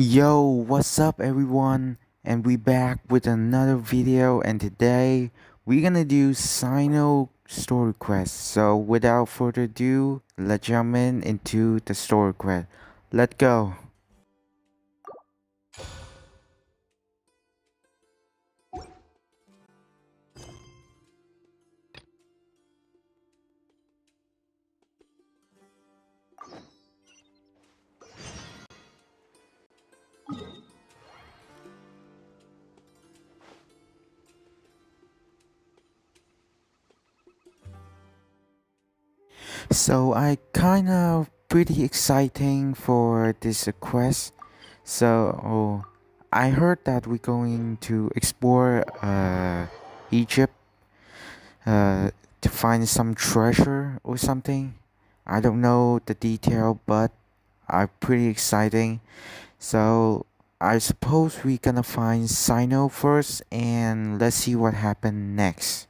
Yo, what's up everyone? And we back with another video, and today we're gonna do Cyno story quest. So without further ado, let's jump into the story quest. Let's go. So I kind of pretty exciting for this quest. So I heard that we're going to explore Egypt to find some treasure or something. I don't know the detail, but are pretty exciting. So I suppose we're gonna find Cyno first, and let's see what happened next.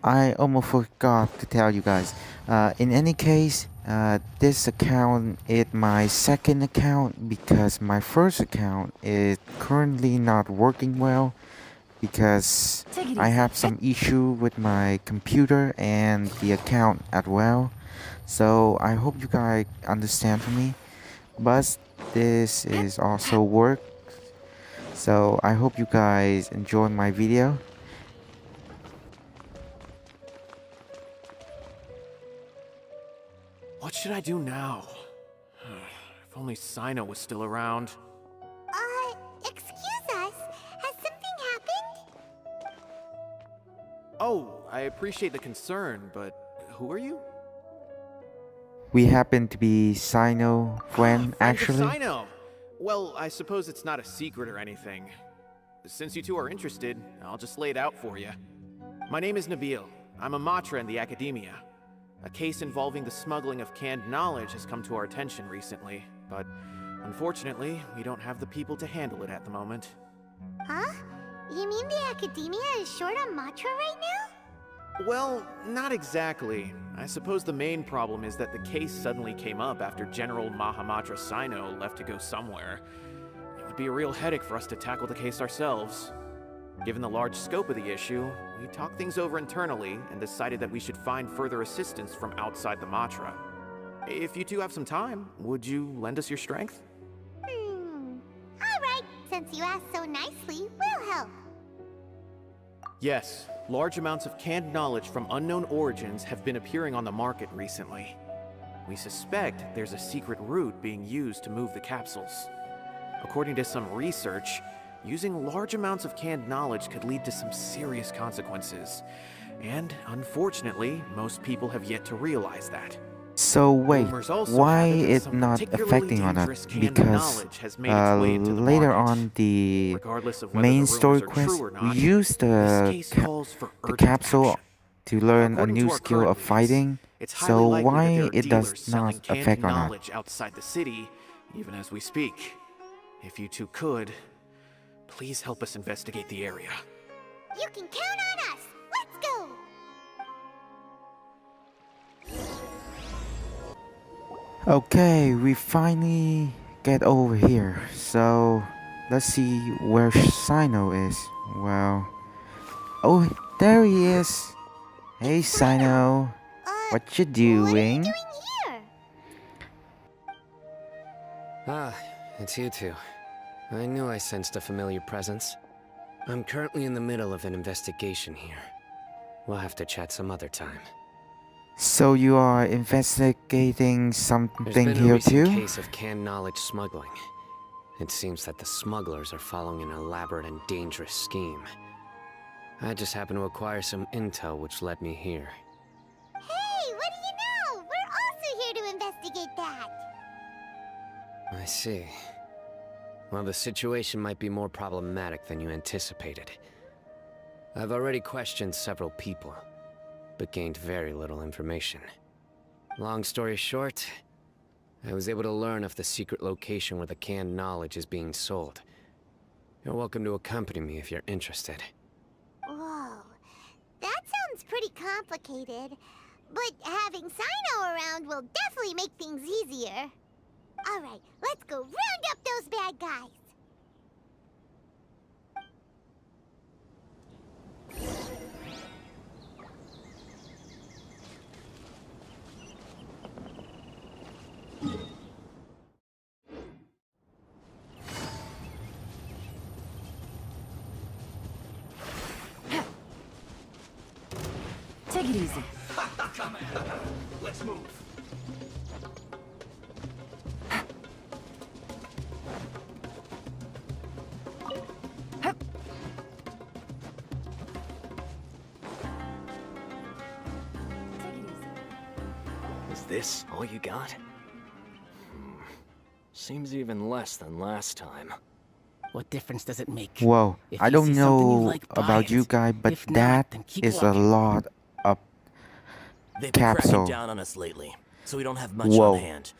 I almost forgot to tell you guys. In any case, this account is my second account because my first account is currently not working well because I have some issue with my computer and the account as well. So I hope you guys understand for me. But this is also work. So I hope you guys enjoy my video. What should I do now? If only Cyno was still around. Excuse us. Has something happened? Oh, I appreciate the concern, but who are you? We happen to be Cyno friend Friends of actually. Cyno! Well, I suppose it's not a secret or anything. Since you two are interested, I'll just lay it out for you. My name is Nabil. I'm a Matra in the Academia. A case involving the smuggling of canned knowledge has come to our attention recently, but unfortunately, we don't have the people to handle it at the moment. Huh? You mean the Academia is short on Matra right now? Well, not exactly. I suppose the main problem is that the case suddenly came up after General Mahamatra Cyno left to go somewhere. It would be a real headache for us to tackle the case ourselves. Given the large scope of the issue, we talked things over internally and decided that we should find further assistance from outside the Matra. If you two have some time, would you lend us your strength? Alright, since you asked so nicely, we'll help. Yes, large amounts of canned knowledge from unknown origins have been appearing on the market recently. We suspect there's a secret route being used to move the capsules. According to some research, using large amounts of canned knowledge could lead to some serious consequences. And unfortunately, most people have yet to realize that. So wait, Rumors also why have it that it some not particularly affecting on that? dangerous canned Because knowledge has made its way into the later market. on the Regardless of whether main the story rumors are quest, true or we not, use this case calls for the urgent capsule action. to learn a According to new our skill current of leads, fighting. it's highly So likely that there why are it dealers does selling not canned affect on that? knowledge outside the city, even as we speak. If you two could, please help us investigate the area. You can count on us! Let's go! Okay, we finally get over here. So let's see where Cyno is. Well, oh, there he is. Hey Cyno, what you What are you doing? doing here? Ah, it's you two. I knew I sensed a familiar presence. I'm currently in the middle of an investigation here. We'll have to chat some other time. So you are investigating There's something been a here recent too? case of canned knowledge smuggling. It seems that the smugglers are following an elaborate and dangerous scheme. I just happened to acquire some intel which led me here. Hey, what do you know? We're also here to investigate that. I see. Well, the situation might be more problematic than you anticipated. I've already questioned several people, but gained very little information. Long story short, I was able to learn of the secret location where the canned knowledge is being sold. You're welcome to accompany me if you're interested. Whoa. That sounds pretty complicated. But having Cyno around will definitely make things easier. Alright, let's go round up those bad guys. Take it easy. Let's move. Is this all you got? Seems even less than last time. What difference does it make? Whoa, If I you don't see something you know like, buy about you it. guys, but If not, that then keep is a walking. lot of They've been capsule. cracking down on us lately, so we don't have much Whoa. on hand.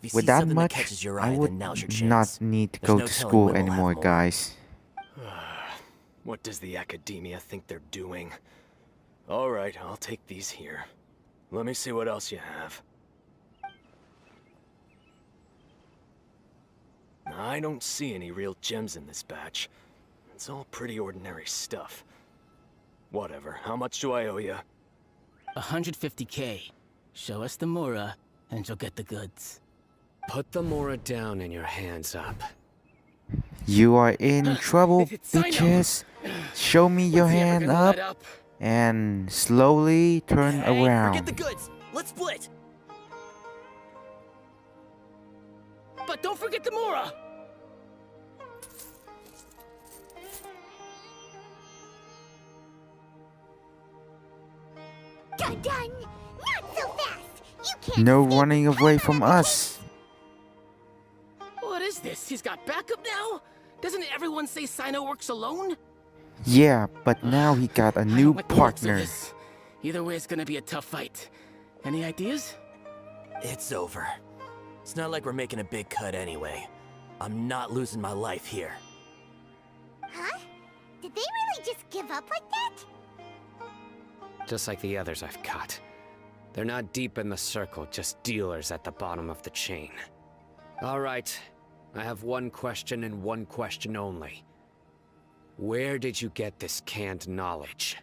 If you With see that something much, that catches your I eye, would then now's your not chance. need to There's go no to telling school when we'll have anymore, more. guys. What does the Academia think they're doing? Alright, I'll take these here. Let me see what else you have. I don't see any real gems in this batch. It's all pretty ordinary stuff. Whatever, how much do I owe you? 150K. Show us the Mora, and you'll get the goods. Put the Mora down and your hands up. You are in trouble, It's Cyno. bitches. Show me your When's he ever hand gonna up let up? and slowly turn Hey, around. forget the goods. Let's split. But don't forget the Mora! Dun dun! Not so fast! You can't No escape running away from coming. us. What is this? He's got backup now? Doesn't everyone say Cyno works alone? Yeah, but now he got a I new don't like the looks of partner. this. Either way, it's gonna be a tough fight. Any ideas? It's over. It's not like we're making a big cut anyway. I'm not losing my life here. Huh? Did they really just give up like that? Just like the others I've caught. They're not deep in the circle, just dealers at the bottom of the chain. Alright, I have one question and one question only. Where did you get this canned knowledge?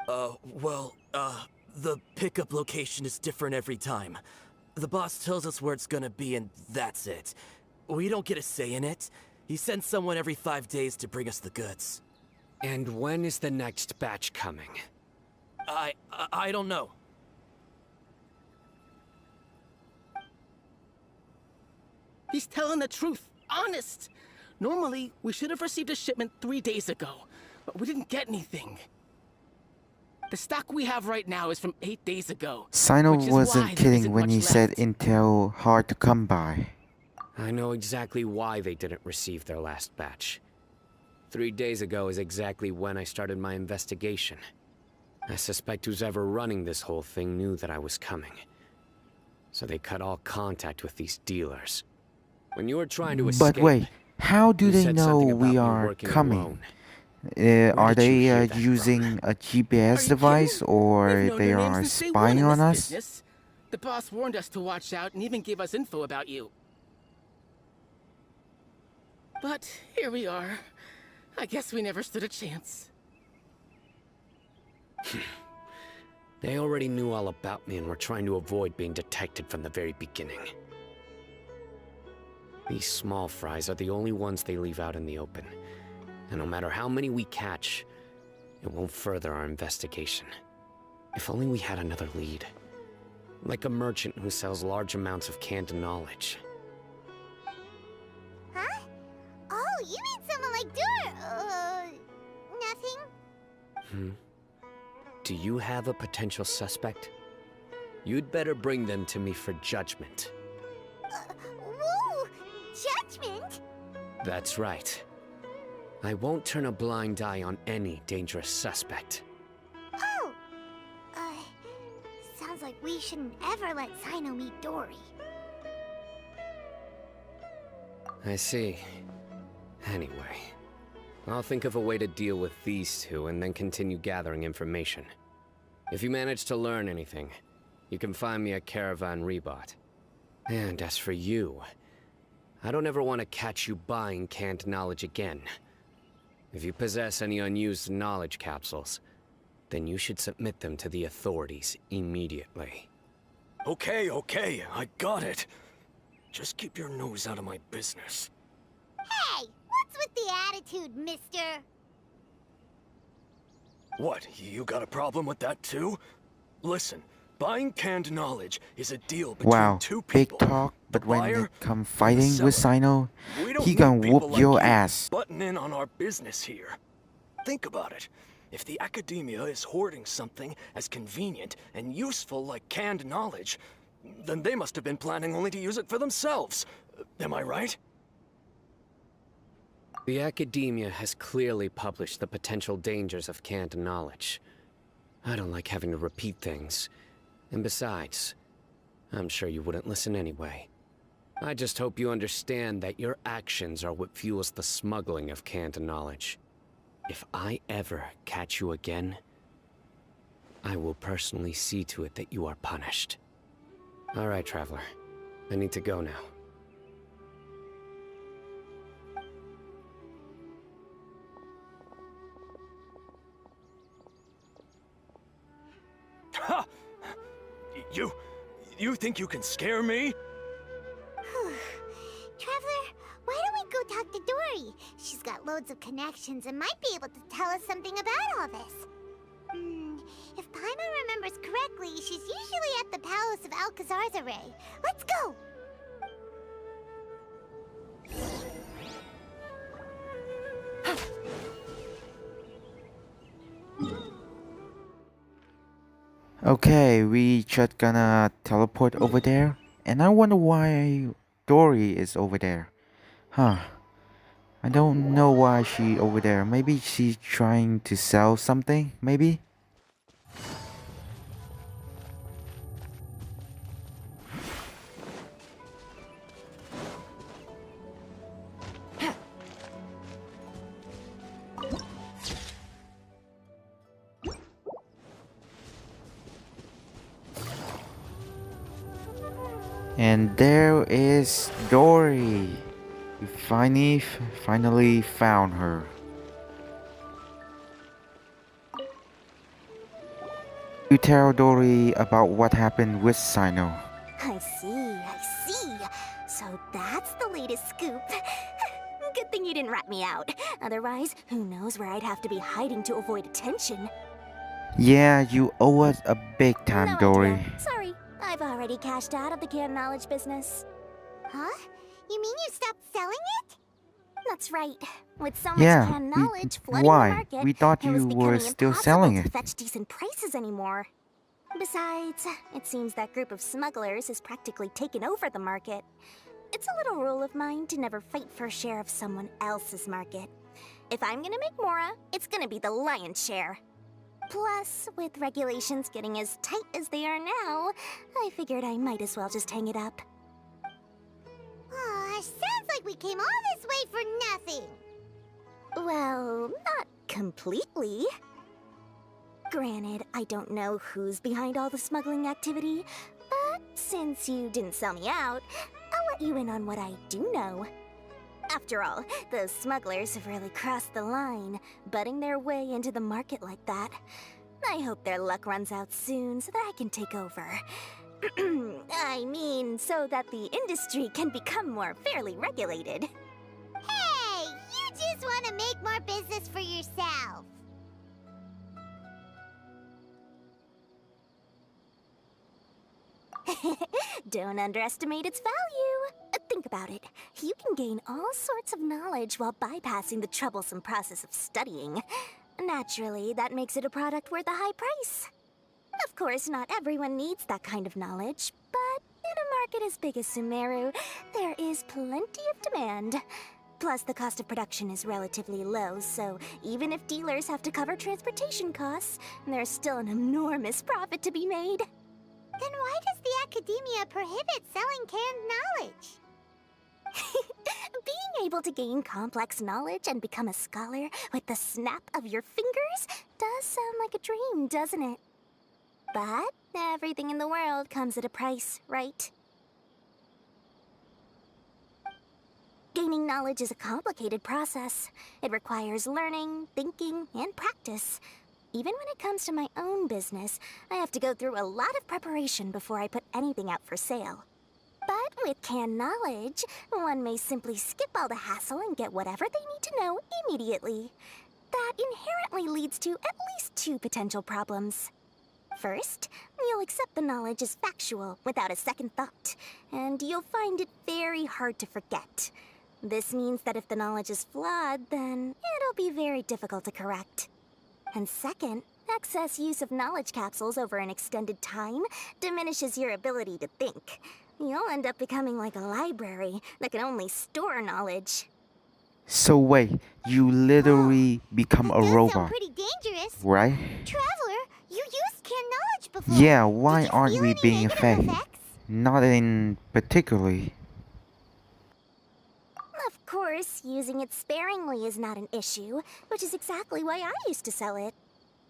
The pickup location is different every time. The boss tells us where it's gonna be and that's it. We don't get a say in it. He sends someone every 5 days to bring us the goods. And when is the next batch coming? I don't know. He's telling the truth. Honest. Normally, we should have received a shipment 3 days ago, but we didn't get anything. The stock we have right now is from 8 days ago. Cyno which is why wasn't there kidding isn't when much he said left. intel hard to come by. I know exactly why they didn't receive their last batch. 3 days ago is exactly when I started my investigation. I suspect who's ever running this whole thing knew that I was coming. So they cut all contact with these dealers. When you were trying to escape... But wait, how do you they said know something about we me are working coming? alone. Are did you they hear that using a Are GPS you device kidding? or We've known they your names are since day one spying in on this us? business. The boss warned us to watch out and even gave us info about you. But here we are. I guess we never stood a chance. They already knew all about me and were trying to avoid being detected from the very beginning. These small fries are the only ones they leave out in the open. And no matter how many we catch, it won't further our investigation. If only we had another lead. Like a merchant who sells large amounts of canned knowledge. Huh? Oh, you mean someone like nothing? Do you have a potential suspect? You'd better bring them to me for judgment. Whoa! Judgment? That's right. I won't turn a blind eye on any dangerous suspect. Oh! Sounds like we shouldn't ever let Cyno meet Dory. I see. Anyway, I'll think of a way to deal with these two and then continue gathering information. If you manage to learn anything, you can find me at Caravan Rebot. And as for you, I don't ever want to catch you buying canned knowledge again. If you possess any unused knowledge capsules, then you should submit them to the authorities immediately. Okay, I got it. Just keep your nose out of my business. Hey! What's with the attitude, mister? What, you got a problem with that too? Listen, buying canned knowledge is a deal between Wow, two big people. talk, but The when buyer it come and the fighting with seller. Cyno, We don't he need gonna people whoop like your you ass. butting in on our business here. Think about it. If the academia is hoarding something as convenient and useful like canned knowledge, then they must have been planning only to use it for themselves. Am I right? The academia has clearly published the potential dangers of canned knowledge. I don't like having to repeat things. And besides, I'm sure you wouldn't listen anyway. I just hope you understand that your actions are what fuels the smuggling of canned knowledge. If I ever catch you again, I will personally see to it that you are punished. All right, Traveler. I need to go now. Ha! You think you can scare me? Traveler, why don't we go talk to Dory? She's got loads of connections and might be able to tell us something about all this. If Paimon remembers correctly, she's usually at the Palace of Alcazar's Array. Let's go! Okay, we just gonna teleport over there. And I wonder why Dory is over there. Huh. I don't know why she over there. Maybe she's trying to sell something, maybe? And there is Dory. We finally found her. You tell Dory about what happened with Cyno. I see. So that's the latest scoop. Good thing you didn't rat me out. Otherwise, who knows where I'd have to be hiding to avoid attention. Yeah, you owe us a big time, No Dory. idea. Sorry, I've already cashed out of the canned knowledge business. Huh? You mean you stopped selling it? That's right. With so much Yeah, canned knowledge flooding why? the market, We thought it was you becoming were still impossible selling to it. fetch decent prices anymore. Besides, it seems that group of smugglers has practically taken over the market. It's a little rule of mine to never fight for a share of someone else's market. If I'm gonna make Mora, it's gonna be the lion's share. Plus, with regulations getting as tight as they are now, I figured I might as well just hang it up. Aw, sounds like we came all this way for nothing. Well, not completely. Granted, I don't know who's behind all the smuggling activity, but since you didn't sell me out, I'll let you in on what I do know. After all, those smugglers have really crossed the line, butting their way into the market like that. I hope their luck runs out soon so that I can take over. I mean, so that the industry can become more fairly regulated. Hey, you just want to make more business for yourself. Don't underestimate its value. Think about it. You can gain all sorts of knowledge while bypassing the troublesome process of studying. Naturally, that makes it a product worth a high price. Of course, not everyone needs that kind of knowledge, but in a market as big as Sumeru, there is plenty of demand. Plus, the cost of production is relatively low, so even if dealers have to cover transportation costs, there's still an enormous profit to be made. Then why does the Academia prohibit selling canned knowledge? Being able to gain complex knowledge and become a scholar with the snap of your fingers does sound like a dream, doesn't it? But everything in the world comes at a price, right? Gaining knowledge is a complicated process. It requires learning, thinking, and practice. Even when it comes to my own business, I have to go through a lot of preparation before I put anything out for sale. But with canned knowledge, one may simply skip all the hassle and get whatever they need to know immediately. That inherently leads to at least two potential problems. First, you'll accept the knowledge as factual without a second thought, and you'll find it very hard to forget. This means that if the knowledge is flawed, then it'll be very difficult to correct. And second, excess use of knowledge capsules over an extended time diminishes your ability to think. You'll end up becoming like a library that can only store knowledge. So wait, you literally become a That does sound robot, pretty dangerous. right? Traveler, you used canned knowledge before. Yeah, why Did you aren't feel we any being negative affected? effects? Not in particularly. Of course, using it sparingly is not an issue, which is exactly why I used to sell it.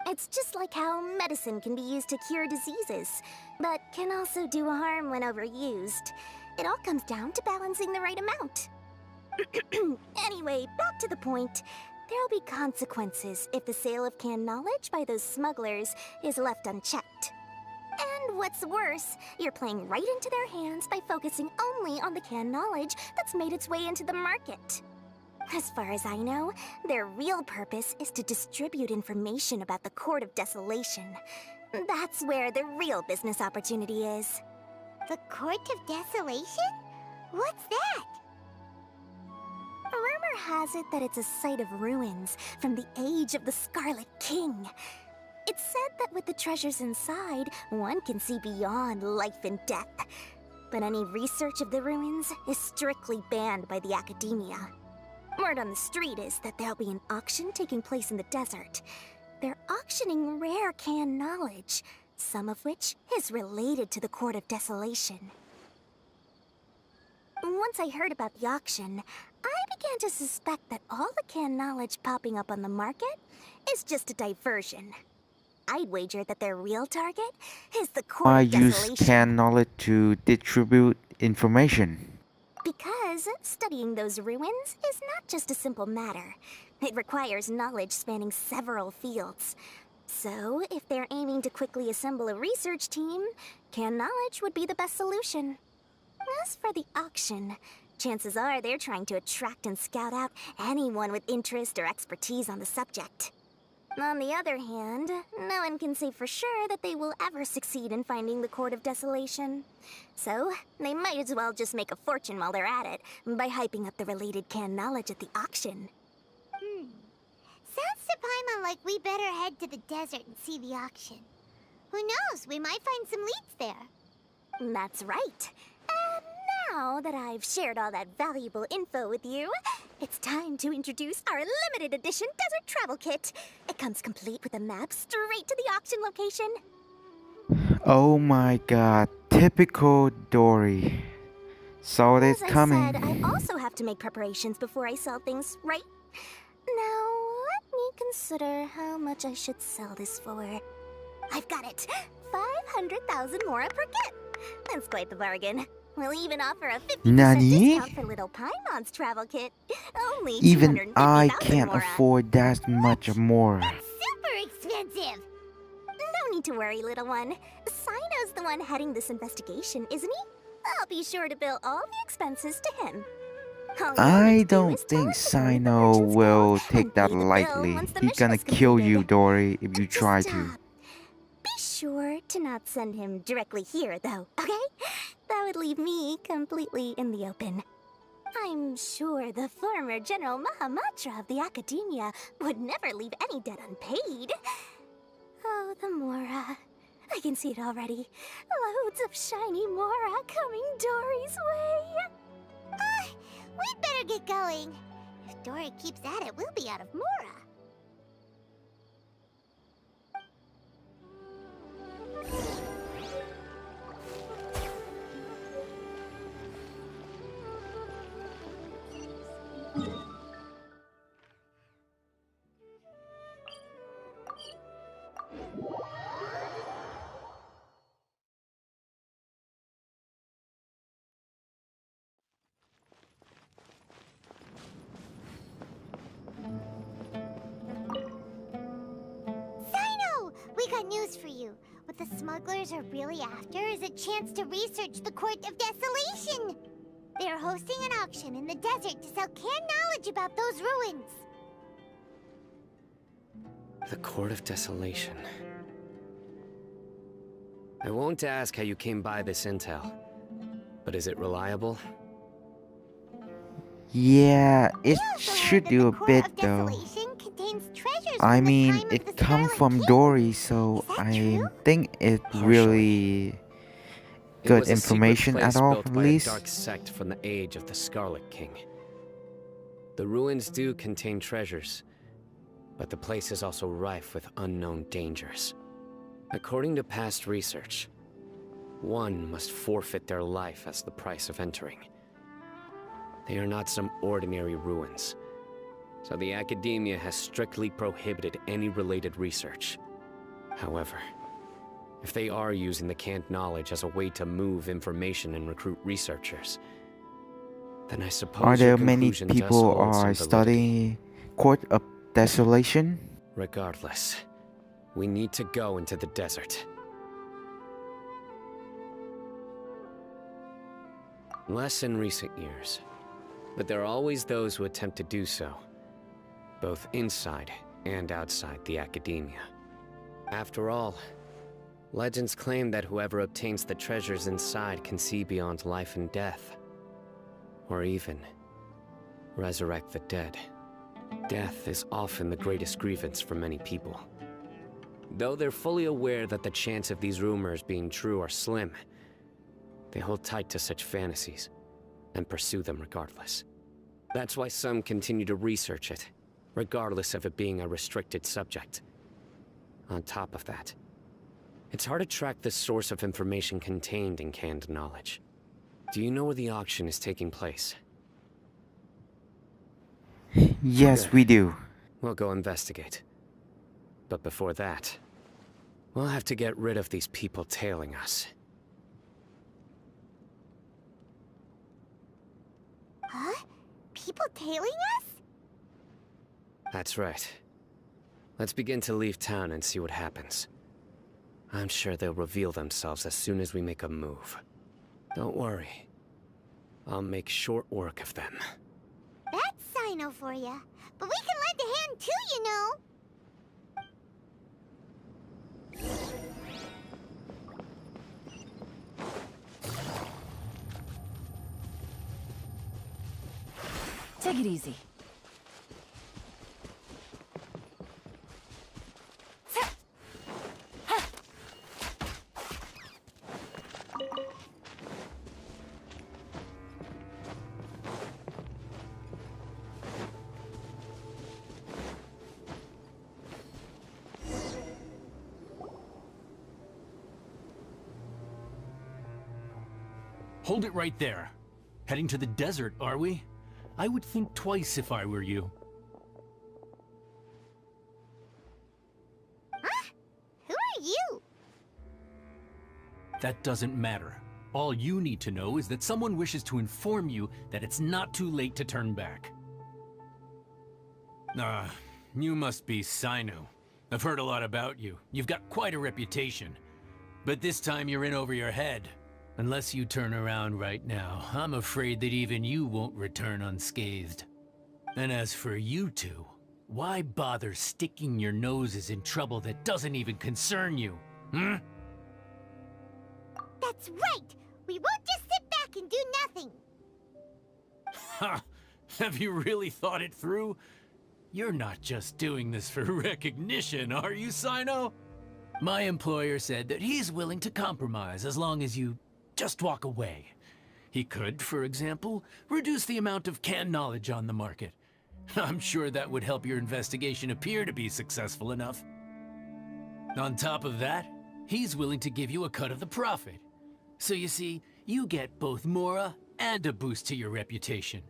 It's just like how medicine can be used to cure diseases, but can also do harm when overused. It all comes down to balancing the right amount. Anyway, back to the point. There'll be consequences if the sale of canned knowledge by those smugglers is left unchecked. And what's worse, you're playing right into their hands by focusing only on the canned knowledge that's made its way into the market. As far as I know, their real purpose is to distribute information about the Court of Desolation. That's where the real business opportunity is. The Court of Desolation? What's that? Rumor has it that it's a site of ruins from the age of the Scarlet King. It's said that with the treasures inside, one can see beyond life and death. But any research of the ruins is strictly banned by the Academia. Word on the street is that there'll be an auction taking place in the desert. They're auctioning rare canned knowledge, some of which is related to the Court of Desolation. Once I heard about the auction, I began to suspect that all the canned knowledge popping up on the market is just a diversion. I'd wager that their real target is the Court Why of use Desolation. canned knowledge to distribute information? Because studying those ruins is not just a simple matter. It requires knowledge spanning several fields. So, if they're aiming to quickly assemble a research team, canned knowledge would be the best solution. As for the auction, chances are they're trying to attract and scout out anyone with interest or expertise on the subject. On the other hand, no one can say for sure that they will ever succeed in finding the Court of Desolation. So, they might as well just make a fortune while they're at it by hyping up the related canned knowledge at the auction. Sounds to Paimon like we better head to the desert and see the auction. Who knows, we might find some leads there. That's right. And now that I've shared all that valuable info with you, it's time to introduce our limited edition desert travel kit. It comes complete with a map straight to the auction location. Oh my god, typical Dory. Saw it As I coming. said, I also have to make preparations before I sell things, right? Now, let me consider how much I should sell this for. I've got it! 500,000 mora per kit! That's quite the bargain. We'll even offer a 50% Nani? discount for little Paimon's travel kit. Only Even I 250,000 can't mora. afford that much more. Super expensive! No need to worry, little one. Cyno's the one heading this investigation, isn't he? I'll be sure to bill all the expenses to him. All you I need to do don't is tell think us to go to the Cyno merchant's will guild take and that pay the bill lightly. once the He's mission gonna is kill you, completed. Dory, if you Just, try to. Be sure to not send him directly here, though, okay? That would leave me completely in the open. I'm sure the former General Mahamatra of the Academia would never leave any debt unpaid. Oh, the Mora. I can see it already. Loads of shiny Mora coming Dory's way. We'd better get going. Dora keeps at it, we'll be out of Mora. Cyno! We got news for you. What the smugglers are really after is a chance to research the Court of Desolation. They are hosting an auction in the desert to sell canned knowledge about those ruins. The Court of Desolation. I won't ask how you came by this intel, but is it reliable? Yeah, it We also should heard do a that the bit Court of though. Desolation contains treasures I from the mean, time of it the come Scarlet from King. Dory, so Is that I true? think it Partially. really It good was a secret information place at all, built at by a least. dark sect from the age of the Scarlet King. The ruins do contain treasures, but the place is also rife with unknown dangers. According to past research, one must forfeit their life as the price of entering. They are not some ordinary ruins, so the Academia has strictly prohibited any related research. However, if they are using the canned knowledge as a way to move information and recruit researchers, then I suppose Are your there many conclusion does people hold some are validity. studying Court of Desolation? Regardless, we need to go into the desert. Less in recent years, but there are always those who attempt to do so, both inside and outside the Academia. After all, legends claim that whoever obtains the treasures inside can see beyond life and death, or even resurrect the dead. Death is often the greatest grievance for many people. Though they're fully aware that the chance of these rumors being true are slim, they hold tight to such fantasies and pursue them regardless. That's why some continue to research it, regardless of it being a restricted subject. On top of that, it's hard to track the source of information contained in canned knowledge. Do you know where the auction is taking place? Yes, Good. we do. We'll go investigate. But before that, we'll have to get rid of these people tailing us. Huh? People tailing us? That's right. Let's begin to leave town and see what happens. I'm sure they'll reveal themselves as soon as we make a move. Don't worry. I'll make short work of them. That's Cyno for ya. But we can lend a hand too, you know. Take it easy. Hold it right there. Heading to the desert, are we? I would think twice if I were you. Huh? Who are you? That doesn't matter. All you need to know is that someone wishes to inform you that it's not too late to turn back. You must be Cyno. I've heard a lot about you. You've got quite a reputation. But this time you're in over your head. Unless you turn around right now, I'm afraid that even you won't return unscathed. And as for you two, why bother sticking your noses in trouble that doesn't even concern you? Hmm? That's right. We won't just sit back and do nothing. Ha! Have you really thought it through? You're not just doing this for recognition, are you, Cyno? My employer said that he's willing to compromise as long as you just walk away. He could, for example, reduce the amount of canned knowledge on the market. I'm sure that would help your investigation appear to be successful enough. On top of that, he's willing to give you a cut of the profit. So you see, you get both Mora and a boost to your reputation.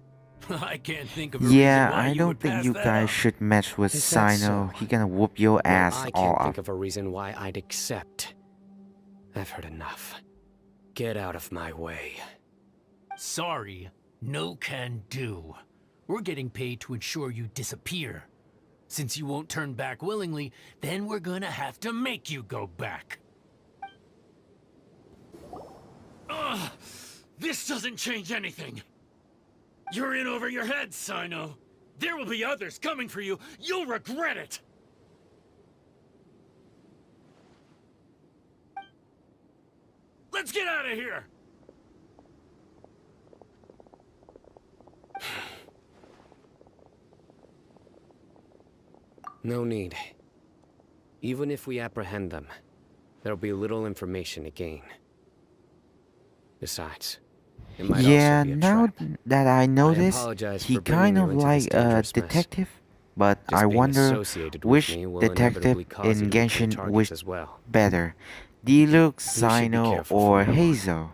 I can't think of a reason Yeah, why I you don't would think pass you that guys up. should mess with Is that Cyno. so? He gonna whoop your Well, ass I all can't think up. of a reason why I'd accept. I've heard enough. Get out of my way. Sorry, no can do. We're getting paid to ensure you disappear. Since you won't turn back willingly, then we're gonna have to make you go back. Ugh! This doesn't change anything! You're in over your head, Cyno! There will be others coming for you! You'll regret it! Let's get out of here! No need. Even if we apprehend them, there'll be little information to gain. Besides, it might Yeah, also be a now trap. that I notice, apologize he for bringing kind you of into this like a dangerous mess. detective, but Just I being wonder associated with which me will detective inevitably cause you in to become Genshin targets was as well. better, Diluc, You should be Cyno, careful or from now on. Hazel.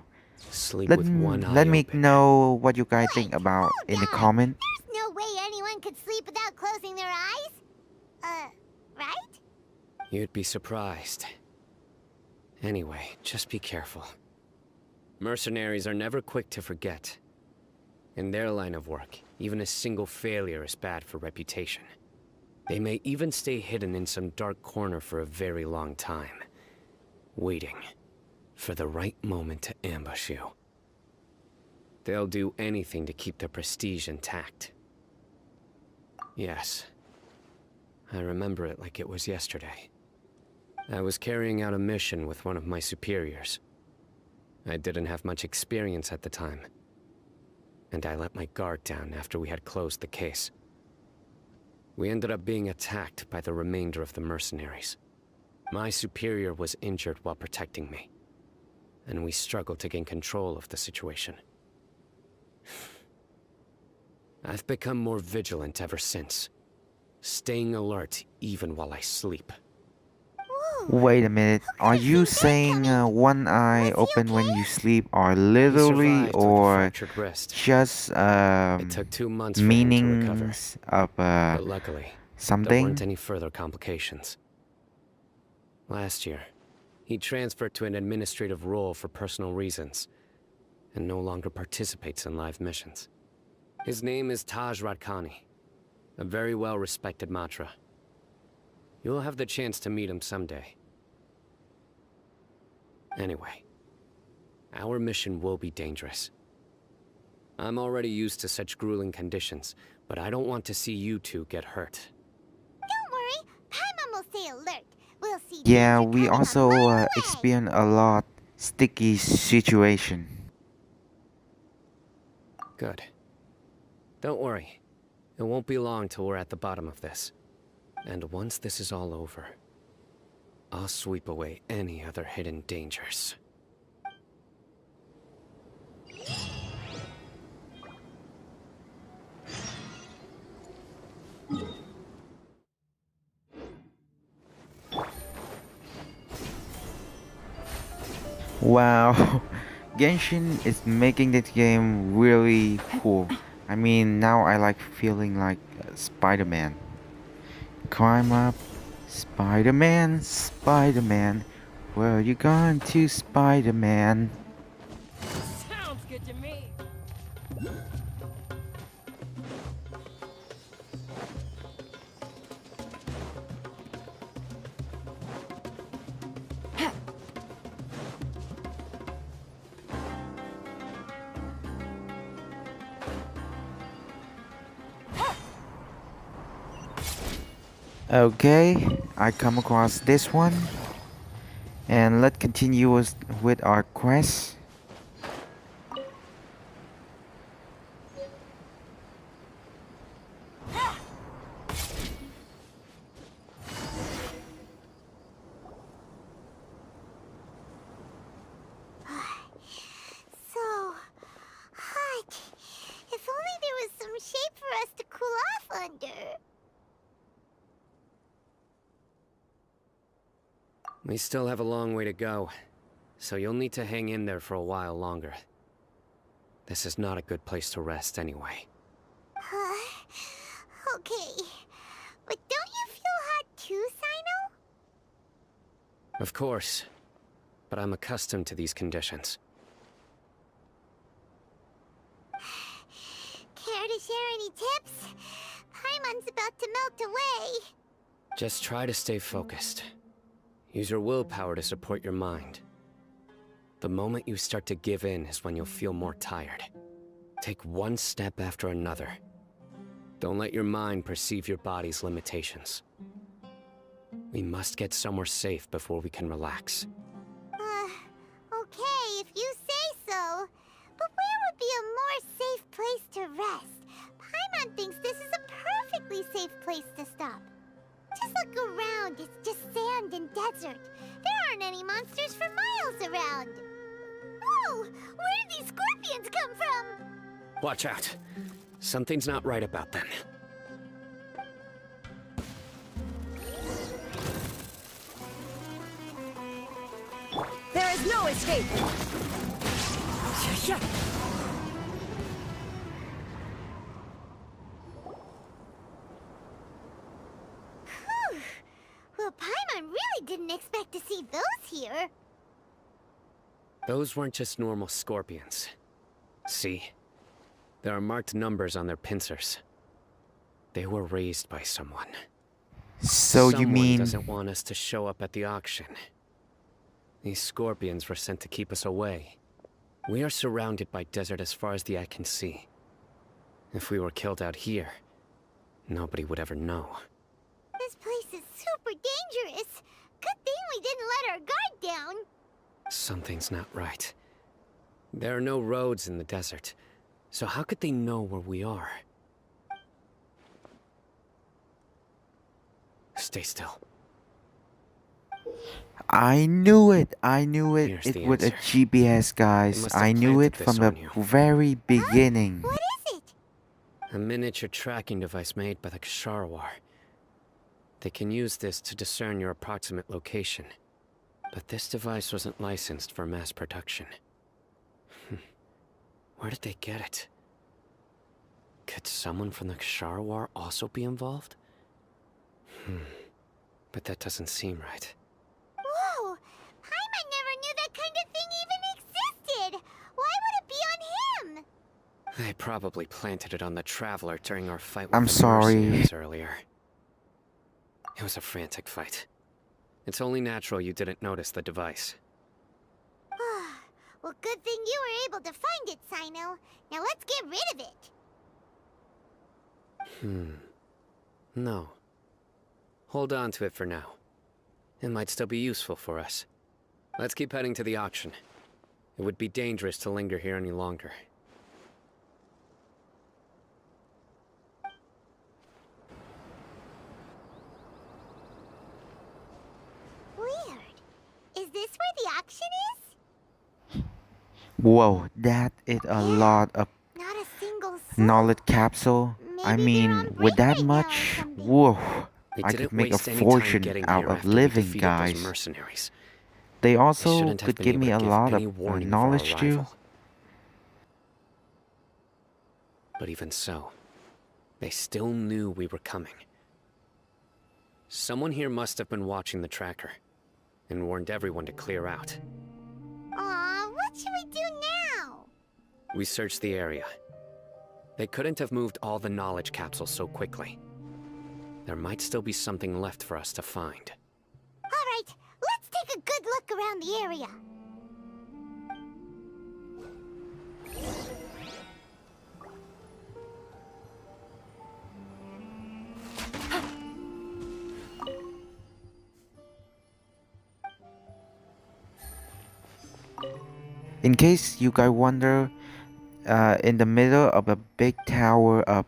Sleep with one Let eye me open. know what you guys think Wait, about hold in the on. comment. There's no way anyone could sleep without closing their eyes. Right? You'd be surprised. Anyway, just be careful. Mercenaries are never quick to forget. In their line of work, even a single failure is bad for reputation. They may even stay hidden in some dark corner for a very long time, waiting for the right moment to ambush you. They'll do anything to keep their prestige intact. Yes, I remember it like it was yesterday. I was carrying out a mission with one of my superiors. I didn't have much experience at the time, and I let my guard down after we had closed the case. We ended up being attacked by the remainder of the mercenaries. My superior was injured while protecting me, and we struggled to gain control of the situation. I've become more vigilant ever since, staying alert even while I sleep. Whoa. Wait a minute, How are could you you see that saying coming? one eye Was he open when okay? you sleep are He literally survived with a or fractured wrist. just It took 2 months for him to recover, meanings of but luckily, there something? weren't any further complications. Last year, he transferred to an administrative role for personal reasons, and no longer participates in live missions. His name is Taj Radkani, a very well-respected Matra. You'll have the chance to meet him someday. Anyway, our mission will be dangerous. I'm already used to such grueling conditions, but I don't want to see you two get hurt. Don't worry. Paimon will stay alert. We'll see Yeah, danger we coming a also mile away. experience a lot sticky situation. Good. Don't worry. It won't be long till we're at the bottom of this. And once this is all over, I'll sweep away any other hidden dangers. Wow, Genshin is making this game really cool. I mean, now I like feeling like Spider-Man. Climb up, Spider-Man, Spider-Man. Where you going to, Spider-Man? Sounds good to me. Okay, I come across this one. And let's continue with our quest. So hot. If only there was some shade for us to cool off We still have a long way to go, so you'll need to hang in there for a while longer. This is not a good place to rest anyway. Okay. But don't you feel hot too, Cyno? Of course, but I'm accustomed to these conditions. Care to share any tips? Paimon's about to melt away. Just try to stay focused. Use your willpower to support your mind. The moment you start to give in is when you'll feel more tired. Take one step after another. Don't let your mind perceive your body's limitations. We must get somewhere safe before we can relax. Okay, if you say so. But where would be a more safe place to rest? Paimon thinks this is a perfectly safe place to stop. Just look around, it's just sand and desert. There aren't any monsters for miles around. Whoa! Where did these scorpions come from? Watch out. Something's not right about them. There is no escape! Whew. Well, Paimon really didn't expect to see those here. Those weren't just normal scorpions. See? There are marked numbers on their pincers. They were raised by someone. So you Someone mean... doesn't want us to show up at the auction. These scorpions were sent to keep us away. We are surrounded by desert as far as the eye can see. If we were killed out here, nobody would ever know. This place is super dangerous. Good thing we didn't let our guard down. Something's not right. There are no roads in the desert, so how could they know where we are? Stay still. I knew it. I knew it. Here's It the was a answer. GPS, They guys. must have I knew planted it from this the on you. very beginning. What is it? A miniature tracking device made by the Ksharawar. They can use this to discern your approximate location. But this device wasn't licensed for mass production. Where did they get it? Could someone from the Ksharawar also be involved? But that doesn't seem right. Whoa! Paimon never knew that kind of thing even existed! Why would it be on him? They probably planted it on the Traveler during our fight with I'm the sorry. mercenaries earlier. It was a frantic fight. It's only natural you didn't notice the device. Well, good thing you were able to find it, Cyno. Now let's get rid of it. No. Hold on to it for now. It might still be useful for us. Let's keep heading to the auction. It would be dangerous to linger here any longer. Weird. Is this where the auction is? Whoa, that is a lot of Not a single soul. knowledge capsule. I Maybe they're mean, on with break that right now or much, something. whoa, We I didn't could make a waste any time fortune getting out here of after we living, defeated guys. those mercenaries. They They also shouldn't have could been give able me to a give lot any of warning of our knowledge too. arrival. But even so, they still knew we were coming. Someone here must have been watching the tracker and warned everyone to clear out. Aw, what should we do now? We searched the area. They couldn't have moved all the knowledge capsules so quickly. There might still be something left for us to find. Alright, let's take a good look around the area. In case you guys wonder, in the middle of a big tower of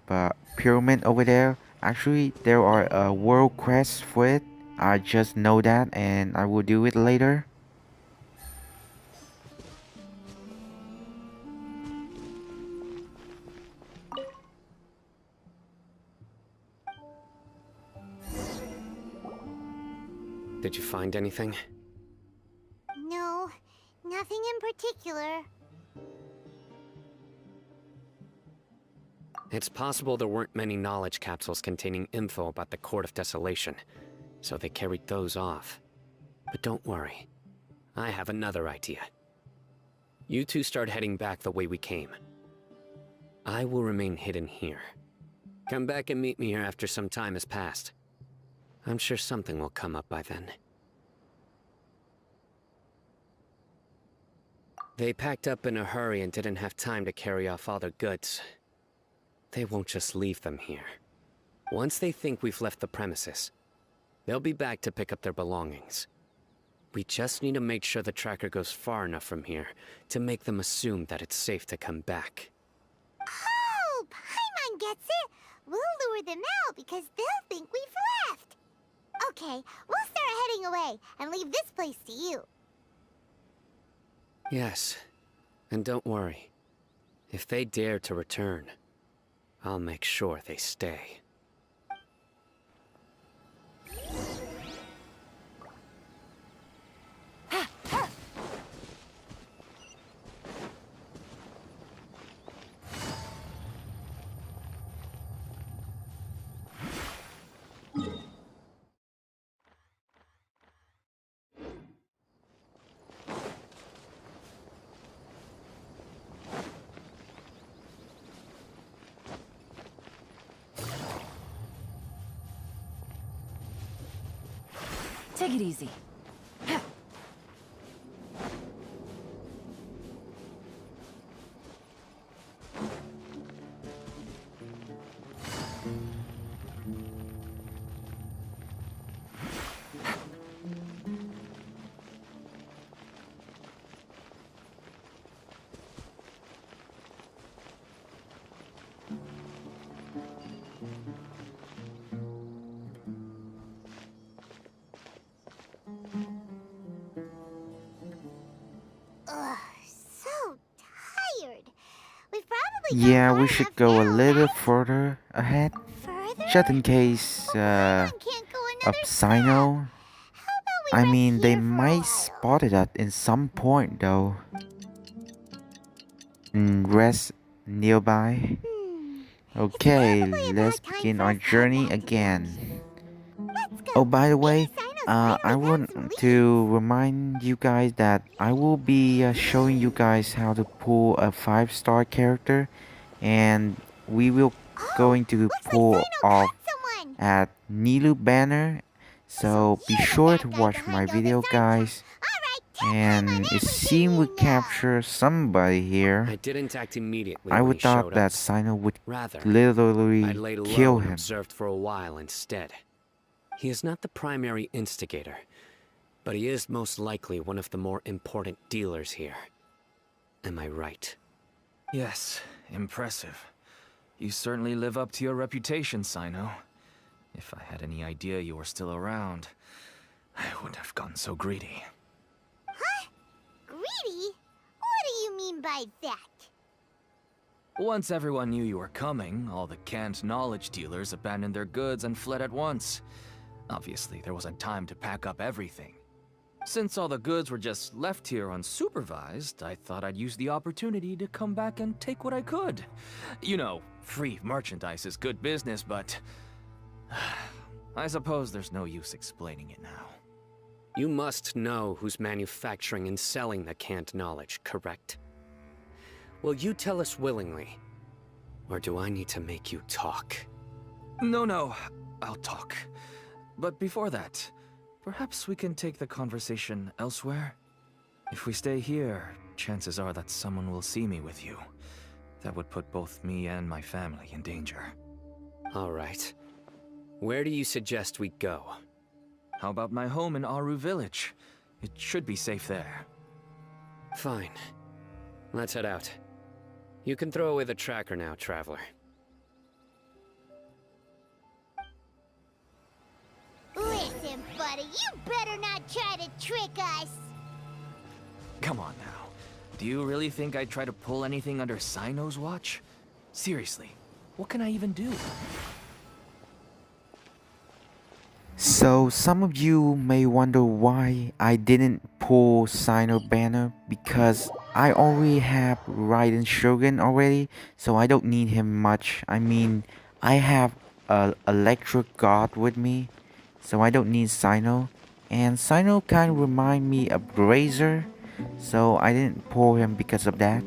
pyramid over there, actually there are world quests for it. I just know that and I will do it later. Did you find anything? particular. It's possible there weren't many knowledge capsules containing info about the Court of Desolation, so they carried those off. But don't worry. I have another idea. You two start heading back the way we came. I will remain hidden here. Come back and meet me here after some time has passed. I'm sure something will come up by then. They packed up in a hurry and didn't have time to carry off all their goods. They won't just leave them here. Once they think we've left the premises, they'll be back to pick up their belongings. We just need to make sure the tracker goes far enough from here to make them assume that it's safe to come back. Oh, Paimon gets it. We'll lure them out because they'll think we've left. Okay, we'll start heading away and leave this place to you. Yes, and don't worry. If they dare to return, I'll make sure they stay. Take it easy. Ugh, so tired. We've probably gone Yeah, far we should enough go a now, little right? further ahead, Further? just in case Paimon can't go of another step. How Cyno. about we I rest mean, they here for a might while? spot it at in some point though. Rest nearby. Okay, probably let's about time begin for our us to head journey back to again. Let's go. Oh, by the way, Maybe Cyno's I finally got want some leads. to remind you guys that I will be showing you guys how to pull a 5-star character, and we will Oh, going to looks like pull Cyno off caught someone. at Nilu banner. So be You're the sure bad to guy watch behind my all this video, aren't guys. ya? All right, tell And Paimon it everything seemed we you know. capture somebody here. I didn't act immediately I when would he thought showed that us. Cyno would Rather, I literally laid kill low and him. observed for a while instead. He is not the primary instigator, but he is most likely one of the more important dealers here. Am I right? Yes, impressive. You certainly live up to your reputation, Cyno. If I had any idea you were still around, I wouldn't have gotten so greedy. Huh? Greedy? What do you mean by that? Once everyone knew you were coming, all the canned knowledge dealers abandoned their goods and fled at once. Obviously, there wasn't time to pack up everything. Since all the goods were just left here unsupervised, I thought I'd use the opportunity to come back and take what I could. You know, free merchandise is good business, but I suppose there's no use explaining it now. You must know who's manufacturing and selling the canned knowledge, correct? Will you tell us willingly? Or do I need to make you talk? No, I'll talk. But before that, perhaps we can take the conversation elsewhere? If we stay here, chances are that someone will see me with you. That would put both me and my family in danger. All right. Where do you suggest we go? How about my home in Aru Village? It should be safe there. Fine. Let's head out. You can throw away the tracker now, Traveler. Listen, buddy, you better not try to trick us. Come on now. Do you really think I'd try to pull anything under Cyno's watch? Seriously, what can I even do? So some of you may wonder why I didn't pull Cyno banner, because I already have Raiden Shogun already, so I don't need him much. I mean, I have a electric god with me, so I don't need Cyno. And Cyno kind of remind me of Razor, so I didn't pull him because of that.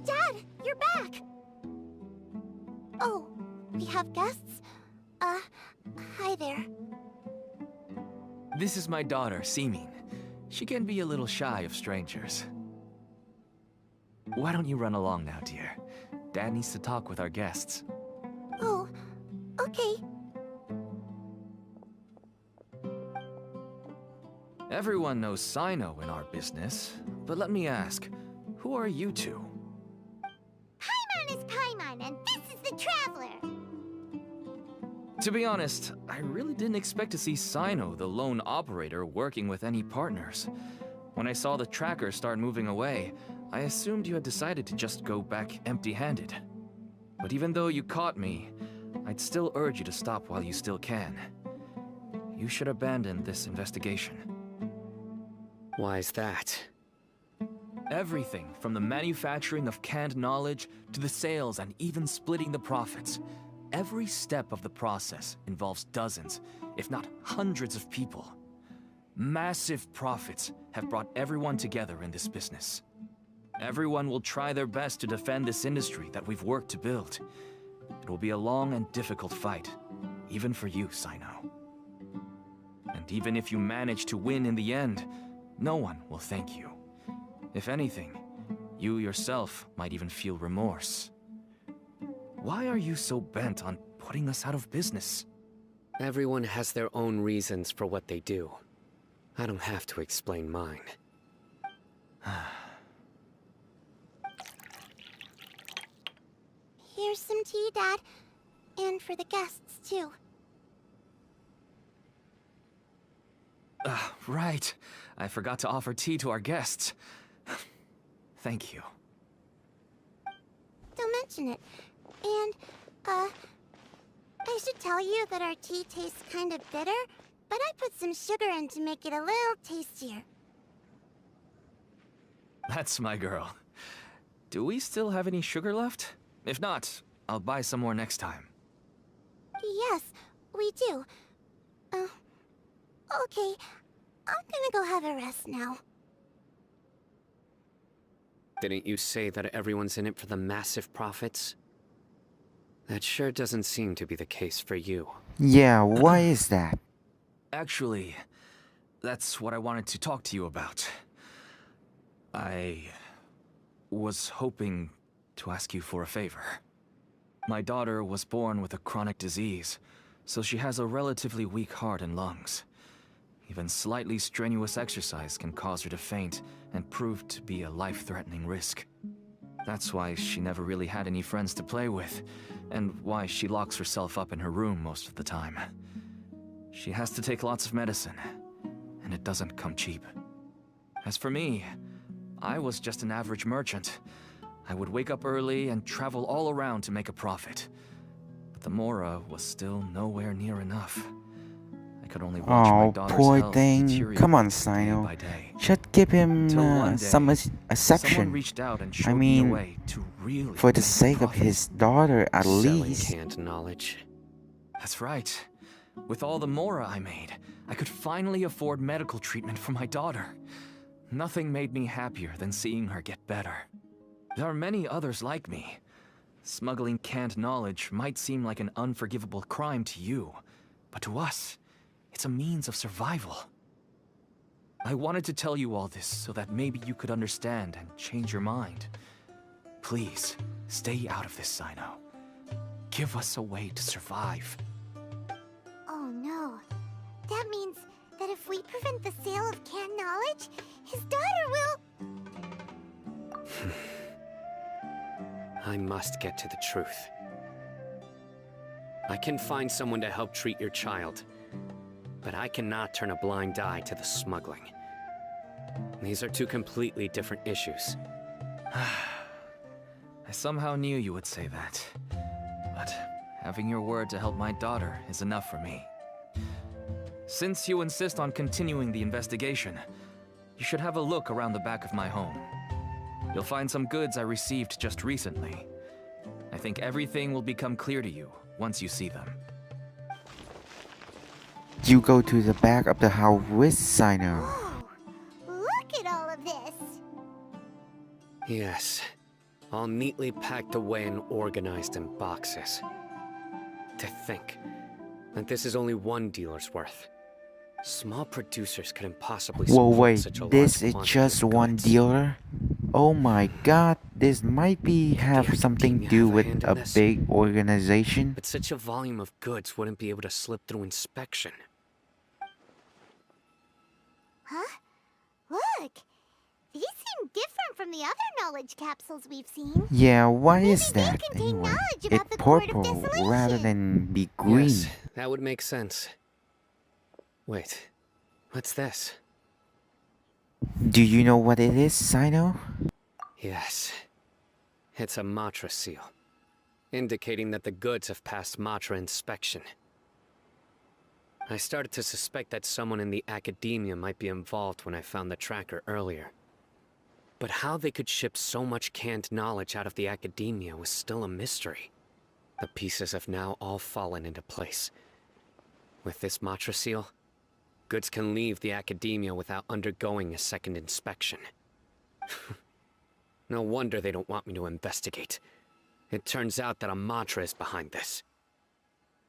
Dad, you're back! Oh, we have guests? Hi there. This is my daughter, Simin. She can be a little shy of strangers. Why don't you run along now, dear? Dad needs to talk with our guests. Oh, okay. Everyone knows Cyno in our business, but let me ask, who are you two? Paimon is Paimon, and this is the Traveler! To be honest, I really didn't expect to see Cyno, the lone operator, working with any partners. When I saw the tracker start moving away, I assumed you had decided to just go back empty-handed. But even though you caught me, I'd still urge you to stop while you still can. You should abandon this investigation. Why is that? Everything from the manufacturing of canned knowledge to the sales and even splitting the profits. Every step of the process involves dozens, if not hundreds of people. Massive profits have brought everyone together in this business. Everyone will try their best to defend this industry that we've worked to build. It will be a long and difficult fight, even for you, Cyno. And even if you manage to win in the end, no one will thank you. If anything, you yourself might even feel remorse. Why are you so bent on putting us out of business? Everyone has their own reasons for what they do. I don't have to explain mine. Here's some tea, Dad. And for the guests, too. Right. I forgot to offer tea to our guests. Thank you. Don't mention it. And, I should tell you that our tea tastes kind of bitter, but I put some sugar in to make it a little tastier. That's my girl. Do we still have any sugar left? If not, I'll buy some more next time. Yes, we do. Okay. I'm gonna go have a rest now. Didn't you say that everyone's in it for the massive profits? That sure doesn't seem to be the case for you. Yeah, why is that? Actually, that's what I wanted to talk to you about. I was hoping to ask you for a favor. My daughter was born with a chronic disease, so she has a relatively weak heart and lungs. Even slightly strenuous exercise can cause her to faint and prove to be a life-threatening risk. That's why she never really had any friends to play with, and why she locks herself up in her room most of the time. She has to take lots of medicine, and it doesn't come cheap. As for me, I was just an average merchant. I would wake up early and travel all around to make a profit. But the Mora was still nowhere near enough. I could only watch my Oh, daughter's poor health thing. deteriorate Come on, day Cyno. by day. Should give him Till one day, some someone exception. reached out and showed I me a mean, way to really for the make sake of profit. his daughter, at Selling least. canned knowledge. That's right. With all the Mora I made, I could finally afford medical treatment for my daughter. Nothing made me happier than seeing her get better. There are many others like me. Smuggling canned knowledge might seem like an unforgivable crime to you, but to us, it's a means of survival. I wanted to tell you all this so that maybe you could understand and change your mind. Please, stay out of this, Cyno. Give us a way to survive. Oh no. That means that if we prevent the sale of canned knowledge, his daughter will... I must get to the truth. I can find someone to help treat your child, but I cannot turn a blind eye to the smuggling. These are two completely different issues. I somehow knew you would say that. But having your word to help my daughter is enough for me. since you insist on continuing the investigation, you should have a look around the back of my home. You'll find some goods I received just recently. I think everything will become clear to you once you see them. You go to the back of the house with Cyno. Whoa! Look at all of this! Yes. All neatly packed away and organized in boxes. To think that this is only one dealer's worth. Small producers couldn't possibly Whoa, support wait, such a this large is quantity just of one goods. dealer? Oh my god, this might have something to Academia do have a with hand in a this? big organization. But such a volume of goods wouldn't be able to slip through inspection. Huh? Look! These seem different from the other knowledge capsules we've seen. Yeah, why Maybe is they that contain anyway? knowledge It's about the Court of purple Desolation. rather than be green. Yes, that would make sense. Wait, what's this? Do you know what it is, Cyno? Yes. It's a Matra seal, indicating that the goods have passed Matra inspection. I started to suspect that someone in the academia might be involved when I found the tracker earlier. But how they could ship so much canned knowledge out of the academia was still a mystery. The pieces have now all fallen into place. With this Matra seal, goods can leave the academia without undergoing a second inspection. No wonder they don't want me to investigate. It turns out that a Matra is behind this.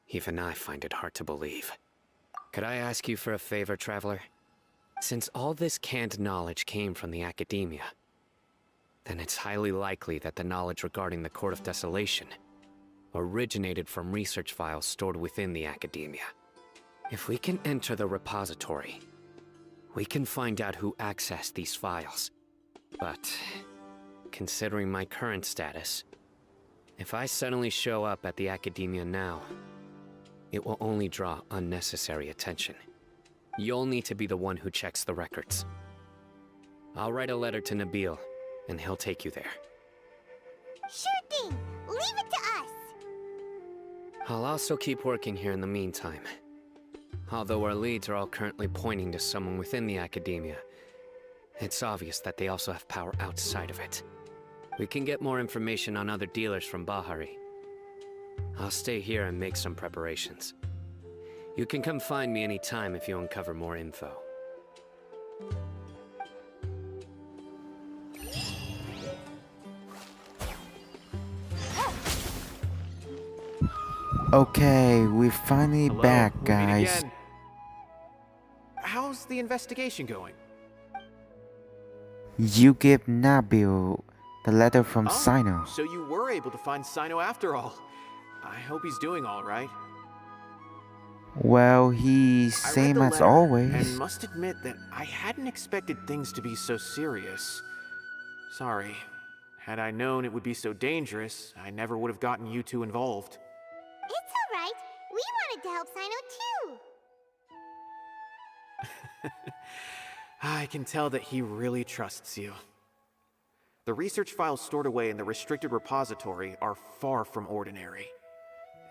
Even I find it hard to believe. Could I ask you for a favor, Traveler? Since all this canned knowledge came from the academia, then it's highly likely that the knowledge regarding the Court of Desolation originated from research files stored within the academia. If we can enter the repository, we can find out who accessed these files. But, considering my current status, if I suddenly show up at the academia now, it will only draw unnecessary attention. You'll need to be the one who checks the records. I'll write a letter to Nabil, and he'll take you there. Sure thing! Leave it to us! I'll also keep working here in the meantime. Although our leads are all currently pointing to someone within the academia, it's obvious that they also have power outside of it. We can get more information on other dealers from Bahari. I'll stay here and make some preparations. You can come find me anytime if you uncover more info. Okay, we're finally Hello, back, we meet guys. again. How's the investigation going? You give Nabil the letter from Cyno. So you were able to find Cyno after all. I hope he's doing all right. Well, he's I read same the as letter always. and must admit that I hadn't expected things to be so serious. Sorry. Had I known it would be so dangerous, I never would have gotten you two involved. It's alright. We wanted to help Cyno too. I can tell that he really trusts you. The research files stored away in the restricted repository are far from ordinary.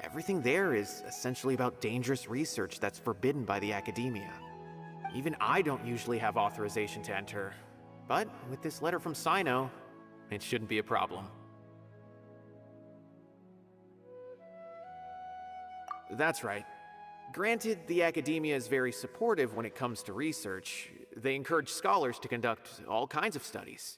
Everything there is essentially about dangerous research that's forbidden by the academia. Even I don't usually have authorization to enter, but with this letter from Cyno, it shouldn't be a problem. That's right. Granted, the academia is very supportive when it comes to research. They encourage scholars to conduct all kinds of studies.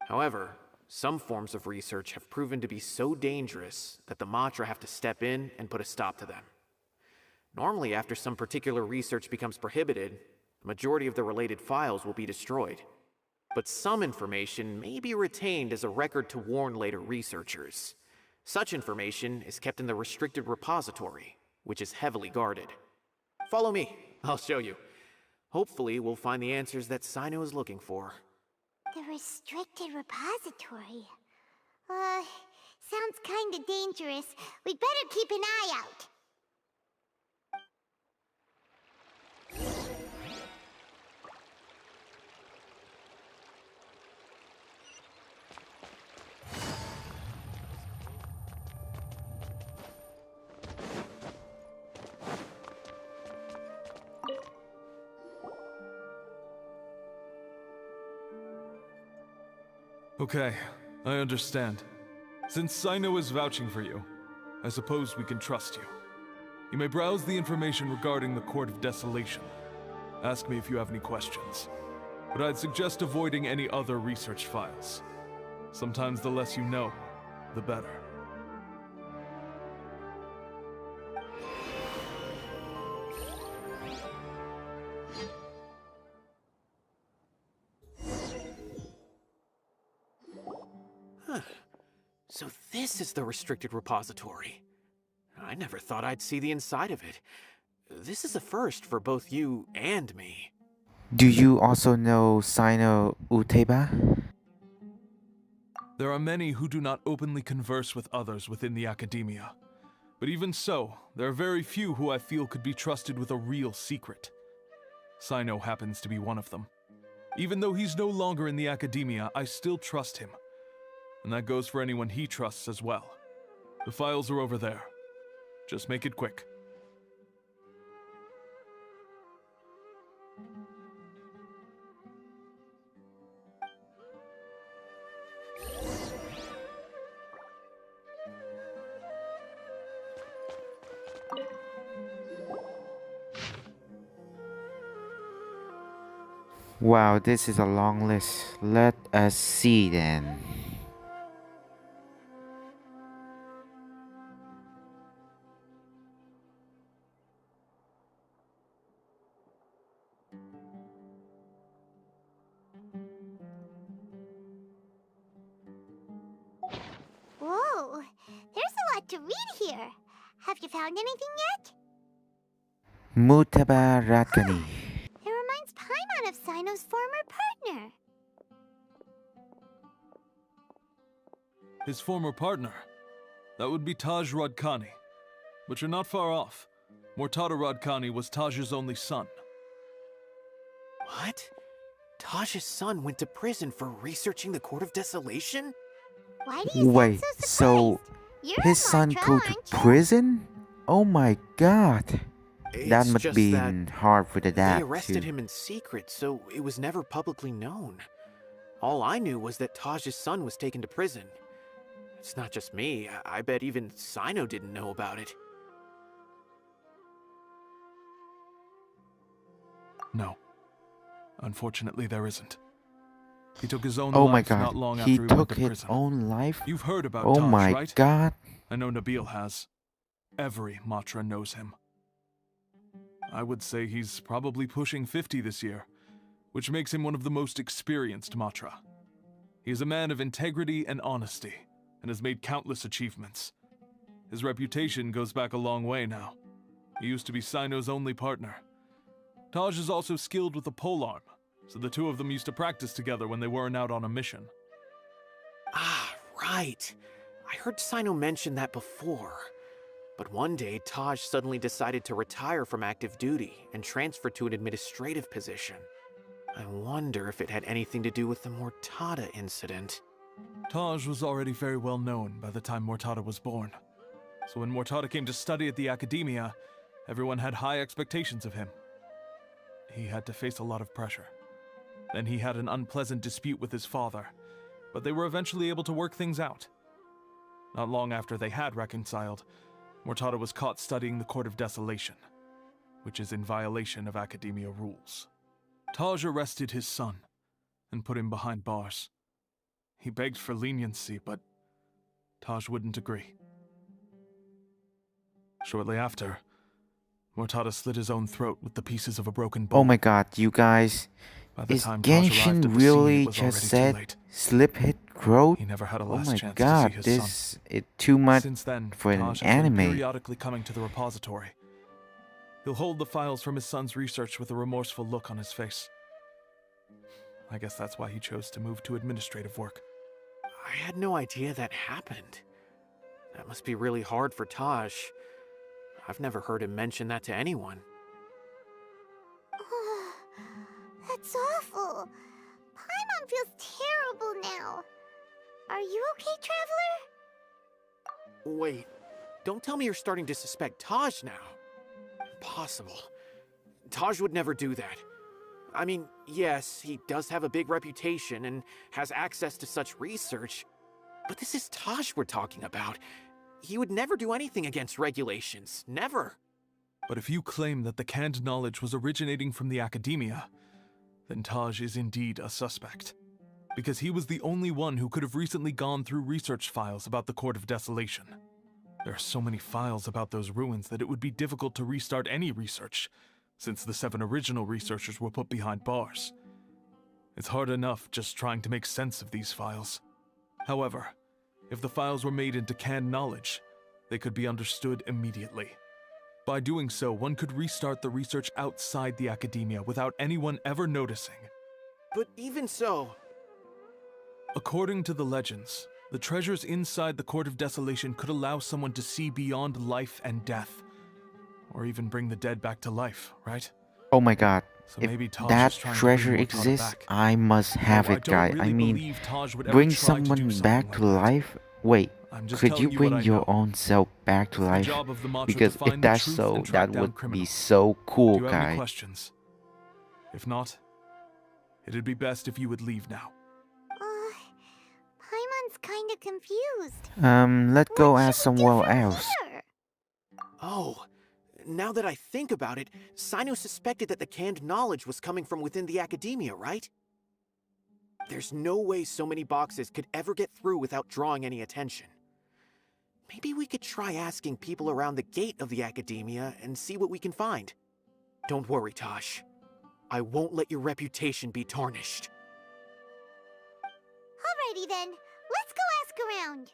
However, some forms of research have proven to be so dangerous that the Matra have to step in and put a stop to them. Normally, after some particular research becomes prohibited, the majority of the related files will be destroyed. But some information may be retained as a record to warn later researchers. Such information is kept in the restricted repository, which is heavily guarded. Follow me, I'll show you. Hopefully, we'll find the answers that Cyno is looking for. The restricted repository. Sounds kinda dangerous. We'd better keep an eye out. Okay, I understand. Since Cyno is vouching for you, I suppose we can trust you. You may browse the information regarding the Court of Desolation. Ask me if you have any questions. But I'd suggest avoiding any other research files. Sometimes the less you know, the better. So this is the restricted repository. I never thought I'd see the inside of it. This is a first for both you and me. Do you also know Cyno Uteba? There are many who do not openly converse with others within the academia. But even so, there are very few who I feel could be trusted with a real secret. Cyno happens to be one of them. Even though he's no longer in the academia, I still trust him. And that goes for anyone he trusts as well. The files are over there. Just make it quick. Wow, this is a long list. Let us see then. Whoa, there's a lot to read here. Have you found anything yet? Mutaba Ratkani. It reminds Paimon of Cyno's former partner. His former partner? That would be Taj Radkani. But you're not far off. Mortada Radkani was Taj's only son. What? Taj's son went to prison for researching the Court of Desolation? Why do you Wait, sound so so surprised? You're his a son Matra, go to aren't you? prison? Oh my god. That It's must just be that hard for the dad They arrested too. him in secret, so it was never publicly known. All I knew was that Taj's son was taken to prison. It's not just me. I bet even Cyno didn't know about it. No. Unfortunately, there isn't. He took his own Oh my life not god. long He after he went took to his prison. own life? You've heard about Oh Taj, my right? god. I know Nabil has. Every Matra knows him. I would say he's probably pushing 50 this year, which makes him one of the most experienced Matra. He is a man of integrity and honesty, and has made countless achievements. His reputation goes back a long way now. He used to be Cyno's only partner. Taj is also skilled with the polearm, so the two of them used to practice together when they weren't out on a mission. Ah, right. I heard Cyno mention that before. But one day, Taj suddenly decided to retire from active duty and transfer to an administrative position. I wonder if it had anything to do with the Mortada incident. Taj was already very well known by the time Mortada was born. So when Mortada came to study at the academia, everyone had high expectations of him. He had to face a lot of pressure. Then he had an unpleasant dispute with his father, but they were eventually able to work things out. Not long after they had reconciled, Mortada was caught studying the Court of Desolation, which is in violation of academia rules. Taj arrested his son and put him behind bars. He begged for leniency, but Taj wouldn't agree. Shortly after, Mortada slit his own throat with the pieces of a broken bowl. Oh my god, you guys. By the Is time Taj arrived at Genshin the scene, really it was just already too said late. slip hit throat? He never had a Oh last my chance god, to see his son. this is too much Since then, for an Taj has been anime. periodically coming to the repository. He'll hold the files from his son's research with a remorseful look on his face. I guess that's why he chose to move to administrative work. I had no idea that happened. That must be really hard for Taj. I've never heard him mention that to anyone. That's awful. Paimon feels terrible now. Are you okay, Traveler? Wait, don't tell me you're starting to suspect Taj now. Impossible. Taj would never do that. I mean, yes, he does have a big reputation and has access to such research, but this is Taj we're talking about. He would never do anything against regulations. Never. But if you claim that the canned knowledge was originating from the academia, then Taj is indeed a suspect. Because he was the only one who could have recently gone through research files about the Court of Desolation. There are so many files about those ruins that it would be difficult to restart any research, since the 7 original researchers were put behind bars. It's hard enough just trying to make sense of these files. However, if the files were made into canned knowledge, they could be understood immediately. By doing so, one could restart the research outside the academia without anyone ever noticing. But even so... According to the legends, the treasures inside the Court of Desolation could allow someone to see beyond life and death. Or even bring the dead back to life, right? Oh my god. So If maybe Taj that is trying to treasure bring Mortada exists, back. I must have Though I it, don't guys. really I mean, believe Taj would ever bring try to do someone something back to like that. life? Wait, I'm just could telling you what bring I your know. own self back to It's the life? job of the Matra Because to if find the that's truth so, and track that down would be criminals. so cool, Do you have any guys. questions? If not, it'd be best if you would leave now. Paimon's kinda confused. Let's go What ask should we do someone from else. here? Oh, now that I think about it, Cyno suspected that the canned knowledge was coming from within the academia, right? There's no way so many boxes could ever get through without drawing any attention. Maybe we could try asking people around the gate of the academia and see what we can find. Don't worry, Tosh. I won't let your reputation be tarnished. Alrighty then, let's go ask around.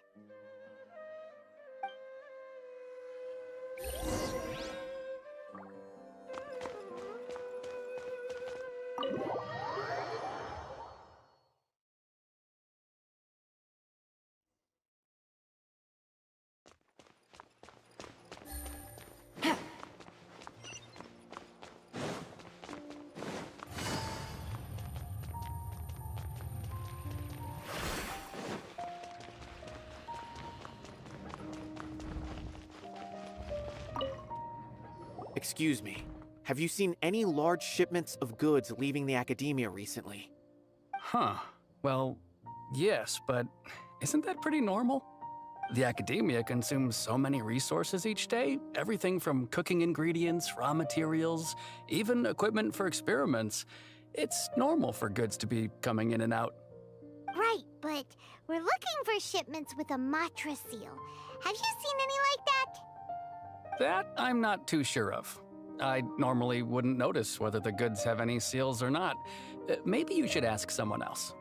Excuse me, have you seen any large shipments of goods leaving the academia recently? Huh. Well, yes, but isn't that pretty normal? The academia consumes so many resources each day, everything from cooking ingredients, raw materials, even equipment for experiments. It's normal for goods to be coming in and out. Right, but we're looking for shipments with a Matra seal. Have you seen any like that? That I'm not too sure of. I normally wouldn't notice whether the goods have any seals or not. Maybe you should ask someone else.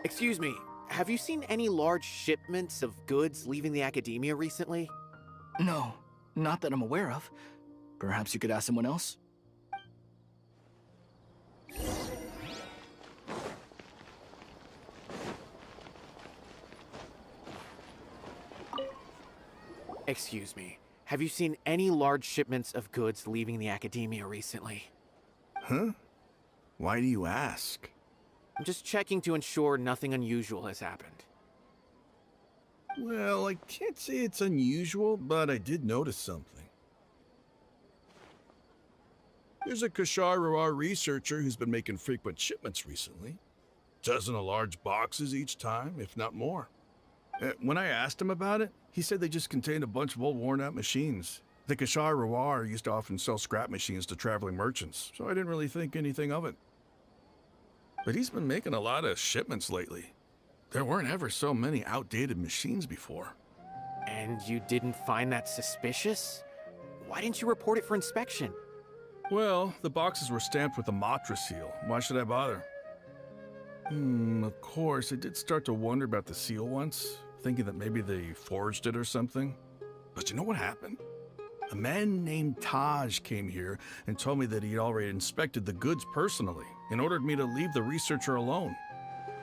Excuse me, have you seen any large shipments of goods leaving the academia recently? No, not that I'm aware of. Perhaps you could ask someone else? Excuse me, have you seen any large shipments of goods leaving the academia recently? Huh? Why do you ask? I'm just checking to ensure nothing unusual has happened. Well, I can't say it's unusual, but I did notice something. There's a Kashar researcher who's been making frequent shipments recently. Dozen of large boxes each time, if not more. When I asked him about it, he said they just contained a bunch of old worn-out machines. The Kashar used to often sell scrap machines to traveling merchants, so I didn't really think anything of it. But he's been making a lot of shipments lately. There weren't ever so many outdated machines before. And you didn't find that suspicious? Why didn't you report it for inspection? Well, the boxes were stamped with a Matra seal. Why should I bother? Of course, I did start to wonder about the seal once, thinking that maybe they forged it or something. But you know what happened? A man named Taj came here and told me that he'd already inspected the goods personally and ordered me to leave the researcher alone.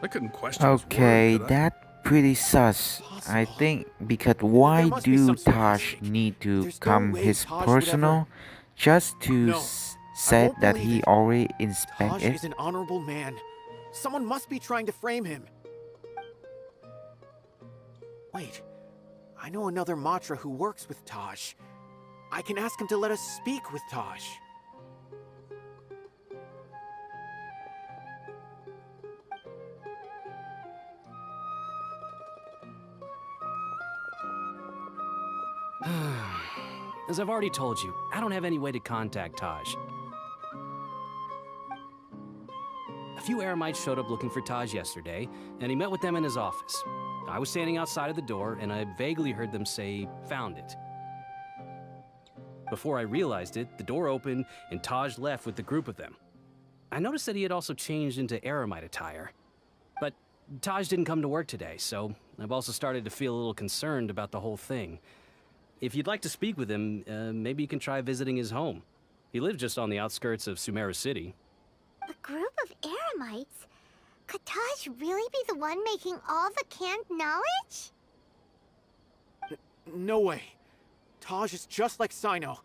I couldn't question his word, Okay, could I? that pretty sus. I think because why must be do some sort of Tosh mistake. need to There's no come way his Taj would personal ever- just to No, said won't that believe he it. already Taj inspected? is an honorable man. Someone must be trying to frame him. Wait, I know another Matra who works with Taj. I can ask him to let us speak with Taj. As I've already told you, I don't have any way to contact Taj. A few Eremites showed up looking for Taj yesterday, and he met with them in his office. I was standing outside of the door, and I vaguely heard them say, "Found it." Before I realized it, the door opened, and Taj left with the group of them. I noticed that he had also changed into Eremite attire. But Taj didn't come to work today, so I've also started to feel a little concerned about the whole thing. If you'd like to speak with him, maybe you can try visiting his home. He lives just on the outskirts of Sumeru City. A group of Eremites? Could Taj really be the one making all the canned knowledge? No way. Taj is just like Cyno.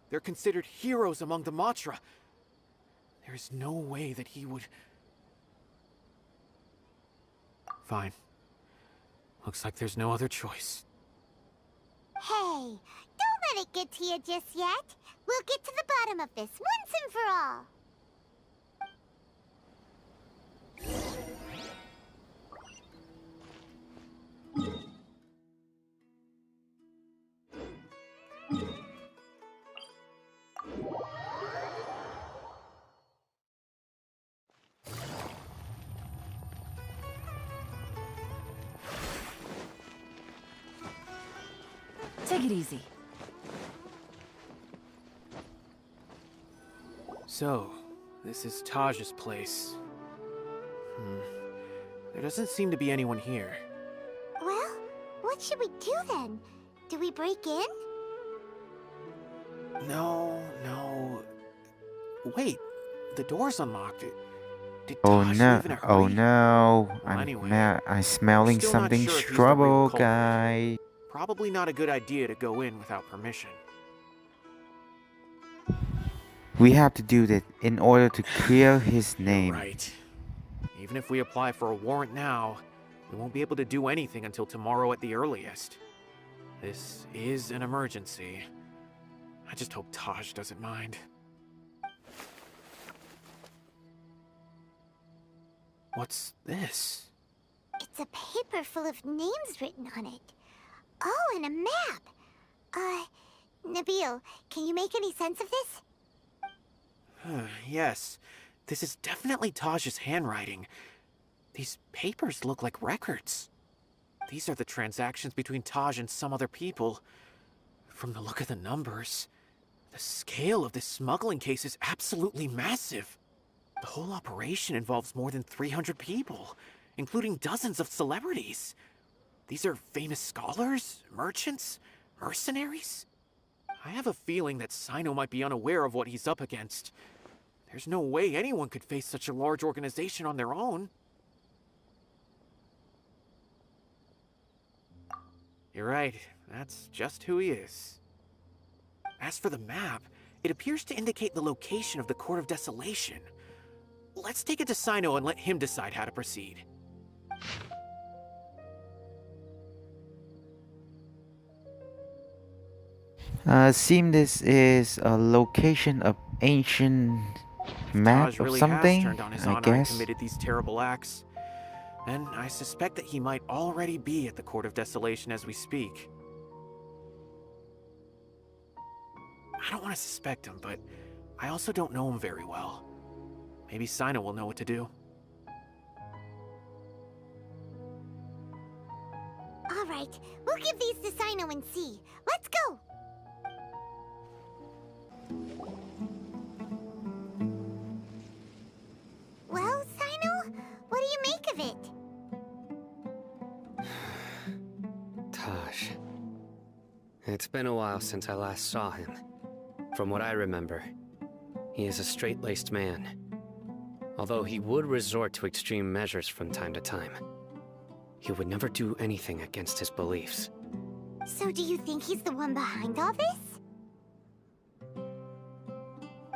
They're considered heroes among the Matra. There is no way that he would... Fine. Looks like there's no other choice. Hey, don't let it get to you just yet. We'll get to the bottom of this once and for all. Take it easy. So, this is Taj's place. There doesn't seem to be anyone here. Well, what should we do then? Do we break in? No. Wait, the door's unlocked. Did Oh Taj no! live in a Oh hurry? no! Well, anyway, I'm smelling still not something sure if he's the real trouble, culprit. guy. Probably not a good idea to go in without permission. We have to do that in order to clear his name. Right. Even if we apply for a warrant now, we won't be able to do anything until tomorrow at the earliest. This is an emergency. I just hope Taj doesn't mind. What's this? It's a paper full of names written on it. Oh, and a map. Nabil, can you make any sense of this? Yes, this is definitely Taj's handwriting. These papers look like records. These are the transactions between Taj and some other people. From the look of the numbers, the scale of this smuggling case is absolutely massive. The whole operation involves more than 300 people, including dozens of celebrities. These are famous scholars, merchants, mercenaries. I have a feeling that Cyno might be unaware of what he's up against. There's no way anyone could face such a large organization on their own. You're right, that's just who he is. As for the map, it appears to indicate the location of the Court of Desolation. Let's take it to Cyno and let him decide how to proceed. Seem this is a location of ancient map Taj or really something, has turned on his I honor and guess. committed these terrible acts. And I suspect that he might already be at the Court of Desolation as we speak. I don't want to suspect him, but I also don't know him very well. Maybe Cyno will know what to do. All right, we'll give these to Cyno and see. Let's go! Well, Cyno, what do you make of it? Taj. It's been a while since I last saw him. From what I remember, he is a straight-laced man. Although he would resort to extreme measures from time to time, he would never do anything against his beliefs. So do you think he's the one behind all this?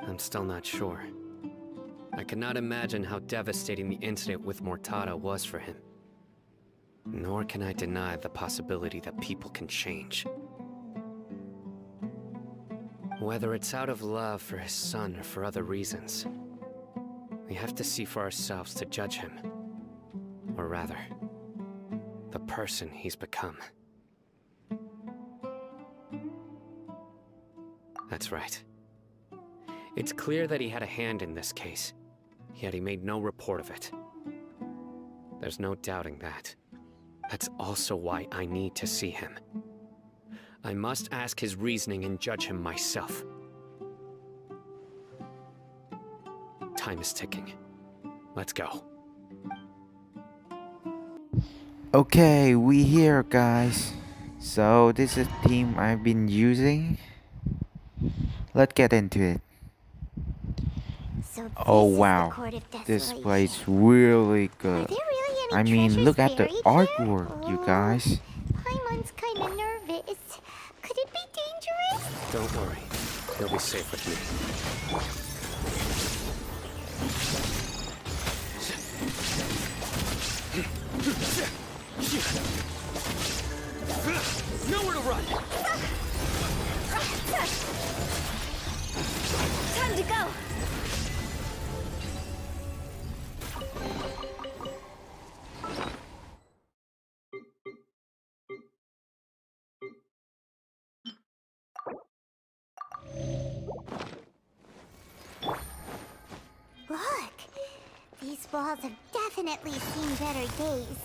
I'm still not sure. I cannot imagine how devastating the incident with Mortada was for him. Nor can I deny the possibility that people can change. Whether it's out of love for his son or for other reasons, we have to see for ourselves to judge him. Or rather, the person he's become. That's right. It's clear that he had a hand in this case, yet he made no report of it. There's no doubting that. That's also why I need to see him. I must ask his reasoning and judge him myself. Time is ticking. Let's go. Okay, we here, guys. So this is the team I've been using. Let's get into it. So Oh this is the wow, Court of this Desolation. plays really good. Are there really any I mean, treasures look at the buried artwork, here? you guys. Paimon's kind of nervous. Could it be dangerous? Don't worry. He'll be safe with me. Nowhere to run! Time to go! Look! These walls have definitely seen better days.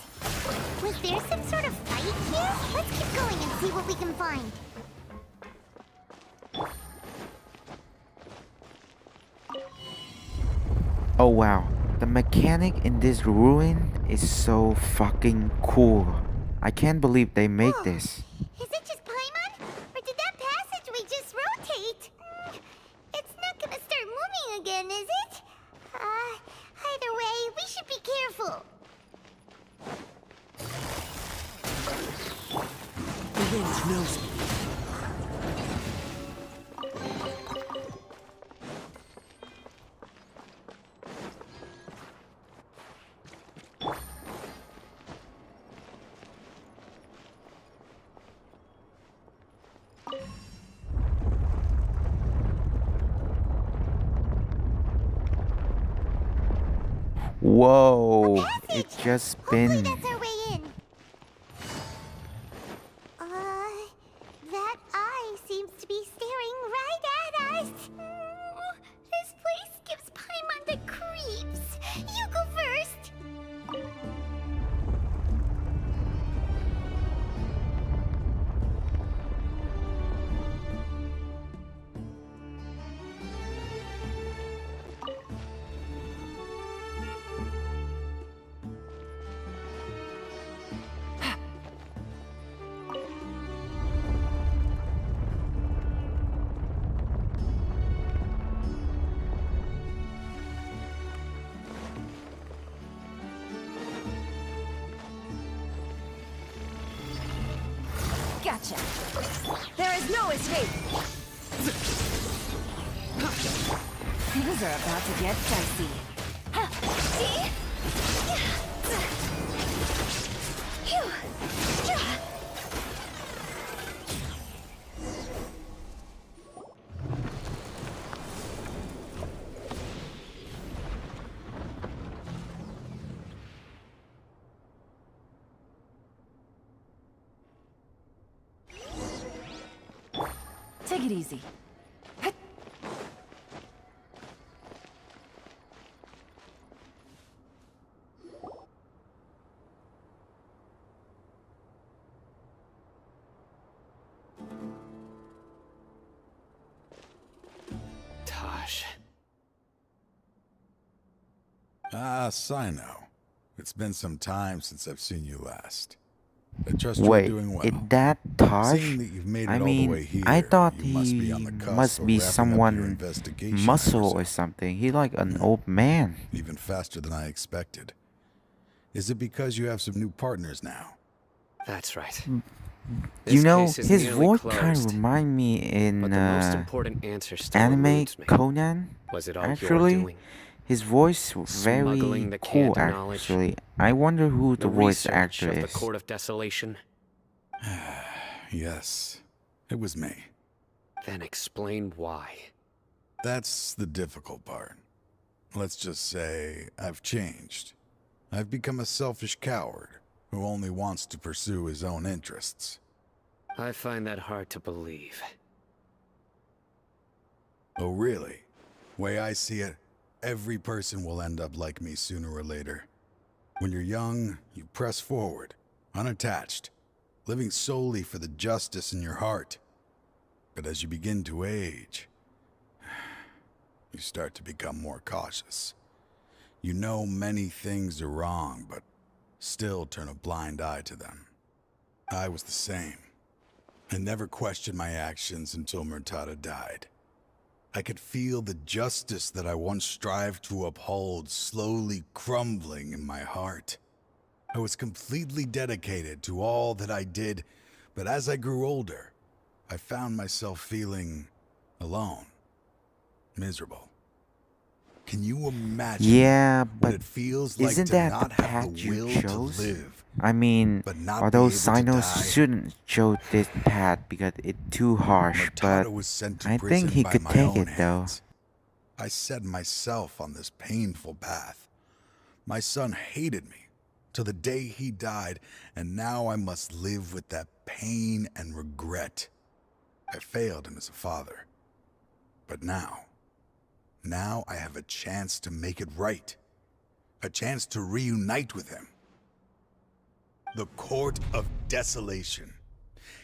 Was there some sort of fight here? Let's keep going and see what we can find. Oh wow, the mechanic in this ruin is so fucking cool. I can't believe they made this. Is it just Paimon? Or did that passageway just rotate? It's not gonna start moving again, is it? Either way, we should be careful. The wind knows me. Whoa, it just Hopefully spin. that's our way in. That eye seems to be staring right at us. This place gives Paimon the creeps. You go first. Gotcha. There is no escape. Things are about to get dicey. See? Take it easy. Taj. Ah, Cyno. It's been some time since I've seen you last. I trust Wait, you're doing well. is that Taj? Seeing that you've made it I all mean, the way here, I thought you must be he on the cusp must of be wrapping up your someone investigation, I muscle or presume. something. He like an old man. Even faster than I expected. Is it because you have some new partners now? That's right. You This know, case is his nearly voice kind of closed. remind me in But the most important answer still anime eludes me. Conan. Was it all Actually, your doing? His voice Smuggling very the cool canned knowledge. actually. I wonder who the voice research actor of the is. Court of Desolation. Yes, it was me. Then explain why. That's the difficult part. Let's just say I've changed. I've become a selfish coward who only wants to pursue his own interests. I find that hard to believe. Oh, really? Way I see it, every person will end up like me sooner or later. When you're young, you press forward, unattached, living solely for the justice in your heart. But as you begin to age, you start to become more cautious. You know many things are wrong, but still turn a blind eye to them. I was the same. I never questioned my actions until Murtada died. I could feel the justice that I once strived to uphold slowly crumbling in my heart. I was completely dedicated to all that I did, but as I grew older, I found myself feeling alone, miserable. Can you imagine Yeah, what but it feels like isn't to that not the have path the you will to chose? live, I mean, but not although be able to Cyno die? shouldn't show this path because it's too harsh, but Murtada was sent to I prison think he by could my take own it though. hands. I set myself on this painful path. My son hated me till the day he died, and now I must live with that pain and regret. I failed him as a father. But now I have a chance to make it right. A chance to reunite with him. The Court of Desolation.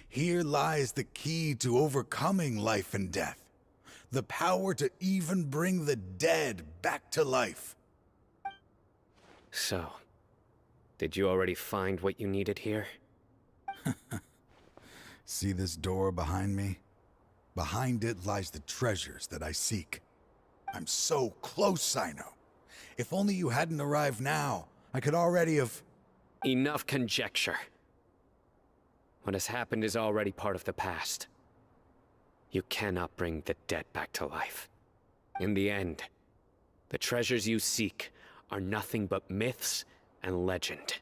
Here lies the key to overcoming life and death. The power to even bring the dead back to life. So, did you already find what you needed here? See this door behind me? Behind it lies the treasures that I seek. I'm so close, Cyno. If only you hadn't arrived now, I could already have... Enough conjecture. What has happened is already part of the past. You cannot bring the dead back to life. In the end, the treasures you seek are nothing but myths and legend.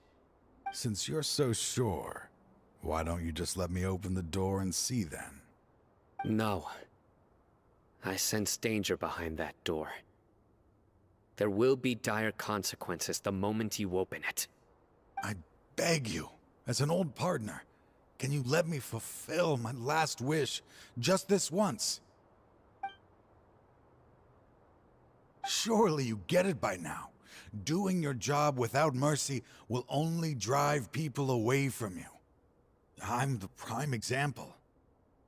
Since you're so sure, why don't you just let me open the door and see then? No. I sense danger behind that door. There will be dire consequences the moment you open it. I beg you, as an old partner, can you let me fulfill my last wish just this once? Surely you get it by now. Doing your job without mercy will only drive people away from you. I'm the prime example.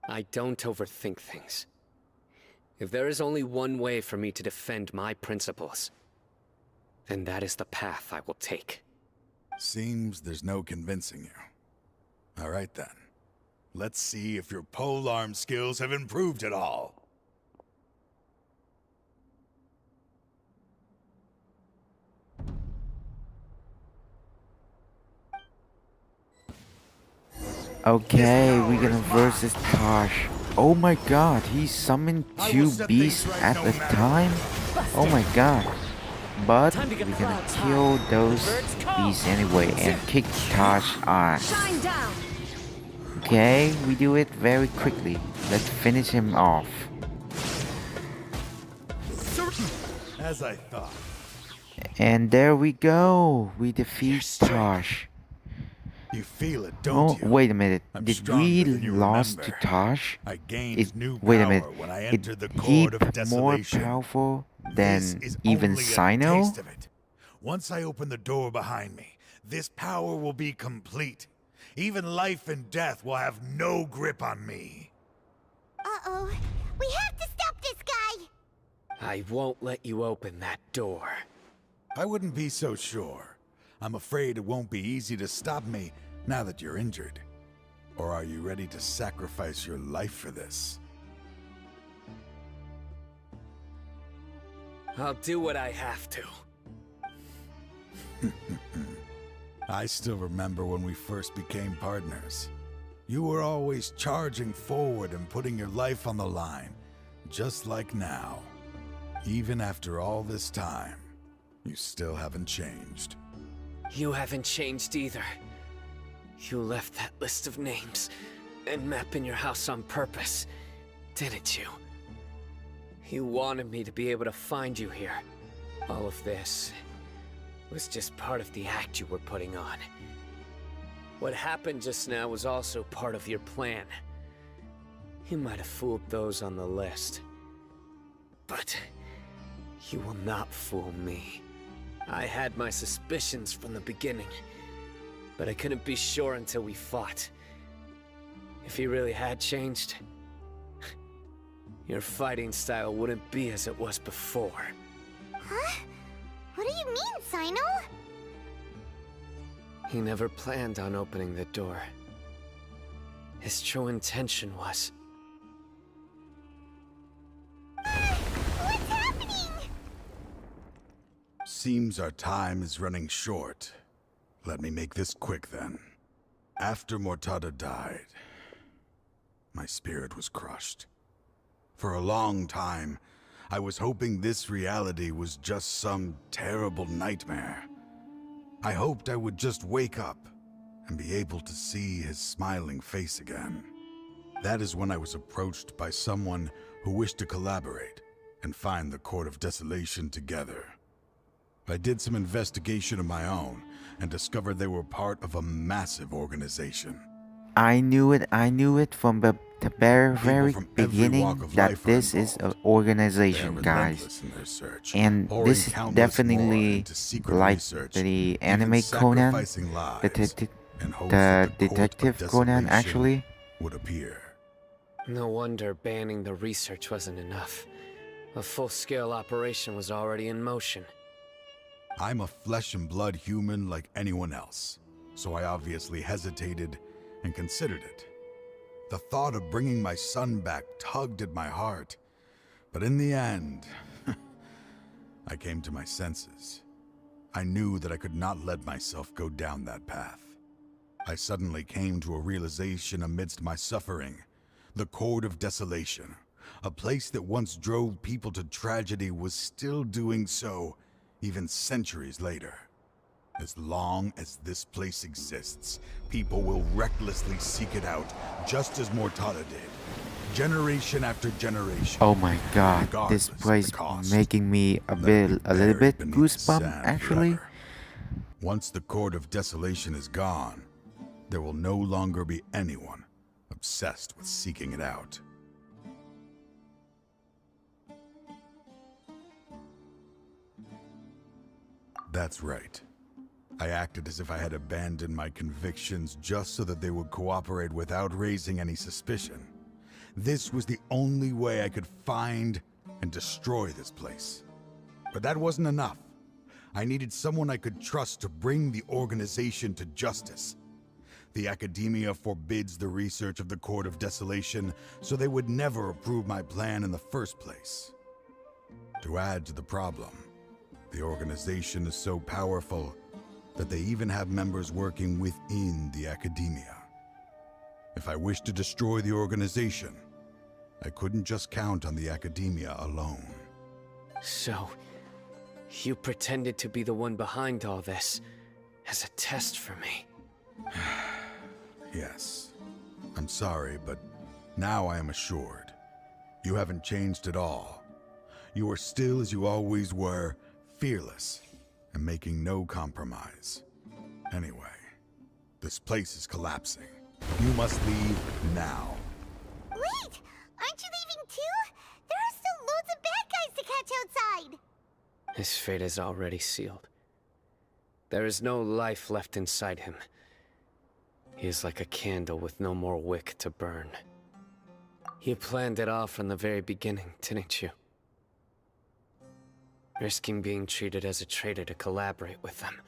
I don't overthink things. If there is only one way for me to defend my principles, then that is the path I will take. Seems there's no convincing you. All right then. Let's see if your polearm skills have improved at all. Okay, we're gonna versus Tosh. Oh my god, he summoned two beasts at a time? Oh my god. But we're gonna kill those beasts anyway and kick Tosh's ass. Okay, we do it very quickly. Let's finish him off. As I thought. And there we go. We defeat Tosh. You feel it, don't you? Wait a minute. I'm Did we stronger than you lost to remember. Tosh? I gained new Wait a power minute. when I Is entered the he Court of Desolation. more powerful than This is even only a Cyno? taste of it. Once I open the door behind me, this power will be complete. Even life and death will have no grip on me. Uh-oh. We have to stop this guy! I won't let you open that door. I wouldn't be so sure. I'm afraid it won't be easy to stop me now that you're injured. Or are you ready to sacrifice your life for this? I'll do what I have to. I still remember when we first became partners. You were always charging forward and putting your life on the line, just like now. Even after all this time, You still haven't changed. You haven't changed either. You left that list of names and map in your house on purpose, didn't you? You wanted me to be able to find you here. All of this was just part of the act you were putting on. What happened just now was also part of your plan. You might have fooled those on the list, but you will not fool me. I had my suspicions from the beginning, but I couldn't be sure until we fought. If you really had changed, your fighting style wouldn't be as it was before. Huh? What do you mean, Cyno? He never planned on opening the door. His true intention was... What's happening? Seems our time is running short. Let me make this quick then. After Mortada died, my spirit was crushed. For a long time, I was hoping this reality was just some terrible nightmare. I hoped I would just wake up and be able to see his smiling face again. That is when I was approached by someone who wished to collaborate and find the Court of Desolation together. I did some investigation of my own and discovered they were part of a massive organization. I knew it from the very beginning that this is an organization, guys. And this is definitely like the anime Conan, the Detective Conan, actually. Would appear. No wonder banning the research wasn't enough. A full-scale operation was already in motion. I'm a flesh and blood human like anyone else, so I obviously hesitated and considered it. The thought of bringing my son back tugged at my heart, but in the end, I came to my senses. I knew that I could not let myself go down that path. I suddenly came to a realization amidst my suffering. The Court of Desolation, a place that once drove people to tragedy, was still doing so even centuries later. As long as this place exists, people will recklessly seek it out, just as Mortada did, generation after generation. Oh my god, this place making me a little bit goosebump, actually. Once the Court of Desolation is gone, there will no longer be anyone obsessed with seeking it out. That's right. I acted as if I had abandoned my convictions just so that they would cooperate without raising any suspicion. This was the only way I could find and destroy this place. But that wasn't enough. I needed someone I could trust to bring the organization to justice. The Academia forbids the research of the Court of Desolation, so they would never approve my plan in the first place. To add to the problem, the organization is so powerful that they even have members working within the Academia. If I wished to destroy the organization, I couldn't just count on the Academia alone. So, you pretended to be the one behind all this, as a test for me. Yes. I'm sorry, but now I am assured. You haven't changed at all. You are still as you always were, fearless, and making no compromise. Anyway, this place is collapsing. You must leave now. Wait! Aren't you leaving too? There are still loads of bad guys to catch outside! His fate is already sealed. There is no life left inside him. He is like a candle with no more wick to burn. You planned it all from the very beginning, didn't you? Risking being treated as a traitor to collaborate with them.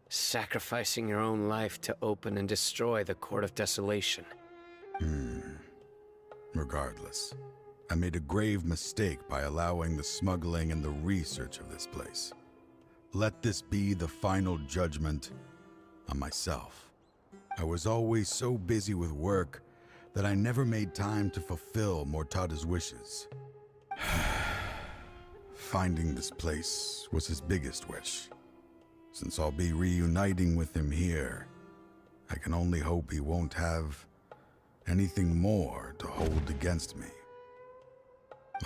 Sacrificing your own life to open and destroy the Court of Desolation. Regardless, I made a grave mistake by allowing the smuggling and the research of this place. Let this be the final judgment on myself. I was always so busy with work that I never made time to fulfill Mortada's wishes. finding this place was his biggest wish. Since I'll be reuniting with him here, I can only hope he won't have anything more to hold against me.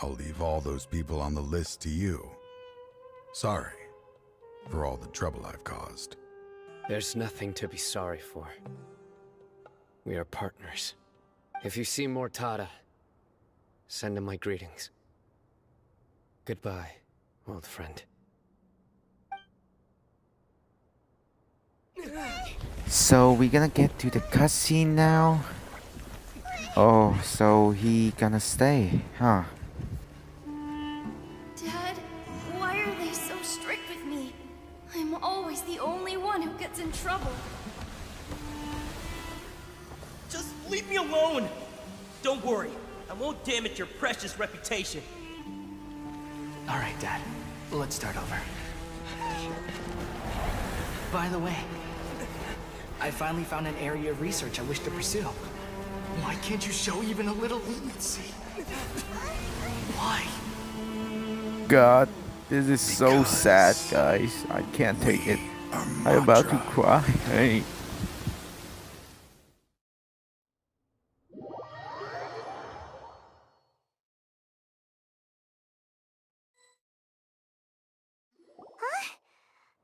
I'll leave all those people on the list to you. Sorry for all the trouble I've caused. There's nothing to be sorry for. We are partners. If you see Mortada, send him my greetings. Goodbye, old friend. So we're gonna get to the cutscene now. Oh, so he gonna stay, huh? Dad, why are they so strict with me? I'm always the only one who gets in trouble. Just leave me alone! Don't worry, I won't damage your precious reputation. All right, Dad. Let's start over. By the way, I finally found an area of research I wish to pursue. Why can't you show even a little leniency? Why? God, this is so sad, guys. I can't take it. I'm about to cry. Hey.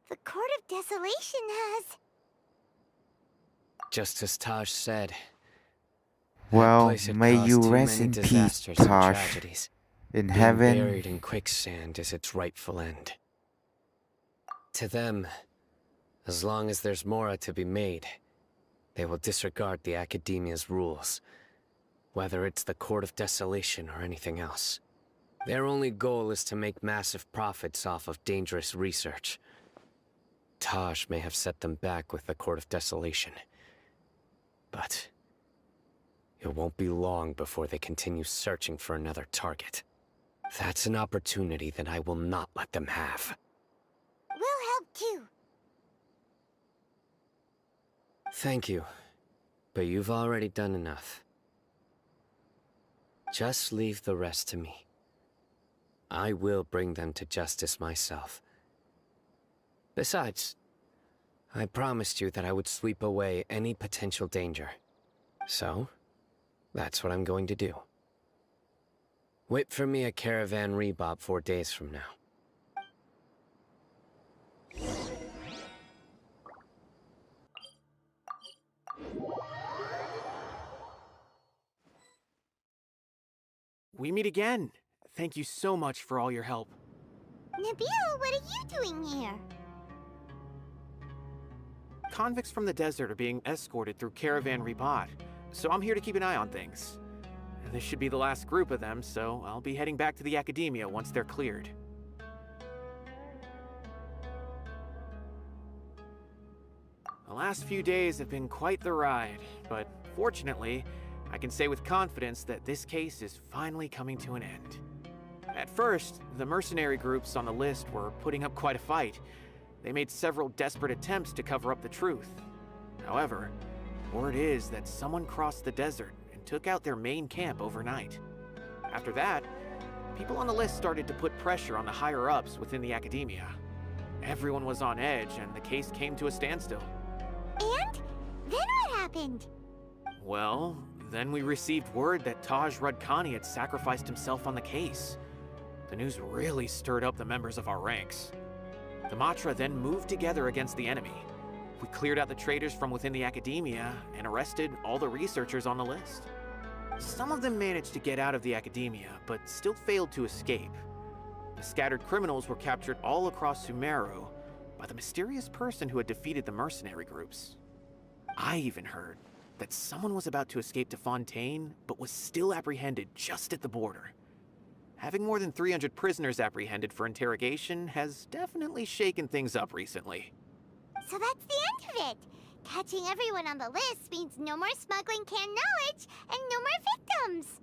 The Court of Desolation has... Just as Taj said. Well, place had may caused you too rest many in peace, disasters and Taj. tragedies. In Being heaven. buried in quicksand is its rightful end. To them, as long as there's more to be made, they will disregard the Academia's rules, whether it's the Court of Desolation or anything else. Their only goal is to make massive profits off of dangerous research. Taj may have set them back with the Court of Desolation, but it won't be long before they continue searching for another target. That's an opportunity that I will not let them have. We'll help too. Thank you, but you've already done enough. Just leave the rest to me. I will bring them to justice myself. Besides, I promised you that I would sweep away any potential danger. So, that's what I'm going to do. Wait for me at Caravan Rebop 4 days from now. We meet again. Thank you so much for all your help. Nabil, what are you doing here? Convicts from the desert are being escorted through Caravan Rebot, so I'm here to keep an eye on things. This should be the last group of them, so I'll be heading back to the Academia once they're cleared. The last few days have been quite the ride, but fortunately, I can say with confidence that this case is finally coming to an end. At first, the mercenary groups on the list were putting up quite a fight. They made several desperate attempts to cover up the truth. However, word is that someone crossed the desert and took out their main camp overnight. After that, people on the list started to put pressure on the higher-ups within the Academia. Everyone was on edge and the case came to a standstill. And? Then what happened? Well, then we received word that Taj Rudkani had sacrificed himself on the case. The news really stirred up the members of our ranks. The Matra then moved together against the enemy. We cleared out the traitors from within the Academia and arrested all the researchers on the list. Some of them managed to get out of the Academia, but still failed to escape. The scattered criminals were captured all across Sumeru by the mysterious person who had defeated the mercenary groups. I even heard that someone was about to escape to Fontaine, but was still apprehended just at the border. Having more than 300 prisoners apprehended for interrogation has definitely shaken things up recently. So that's the end of it. Catching everyone on the list means no more smuggling canned knowledge and no more victims.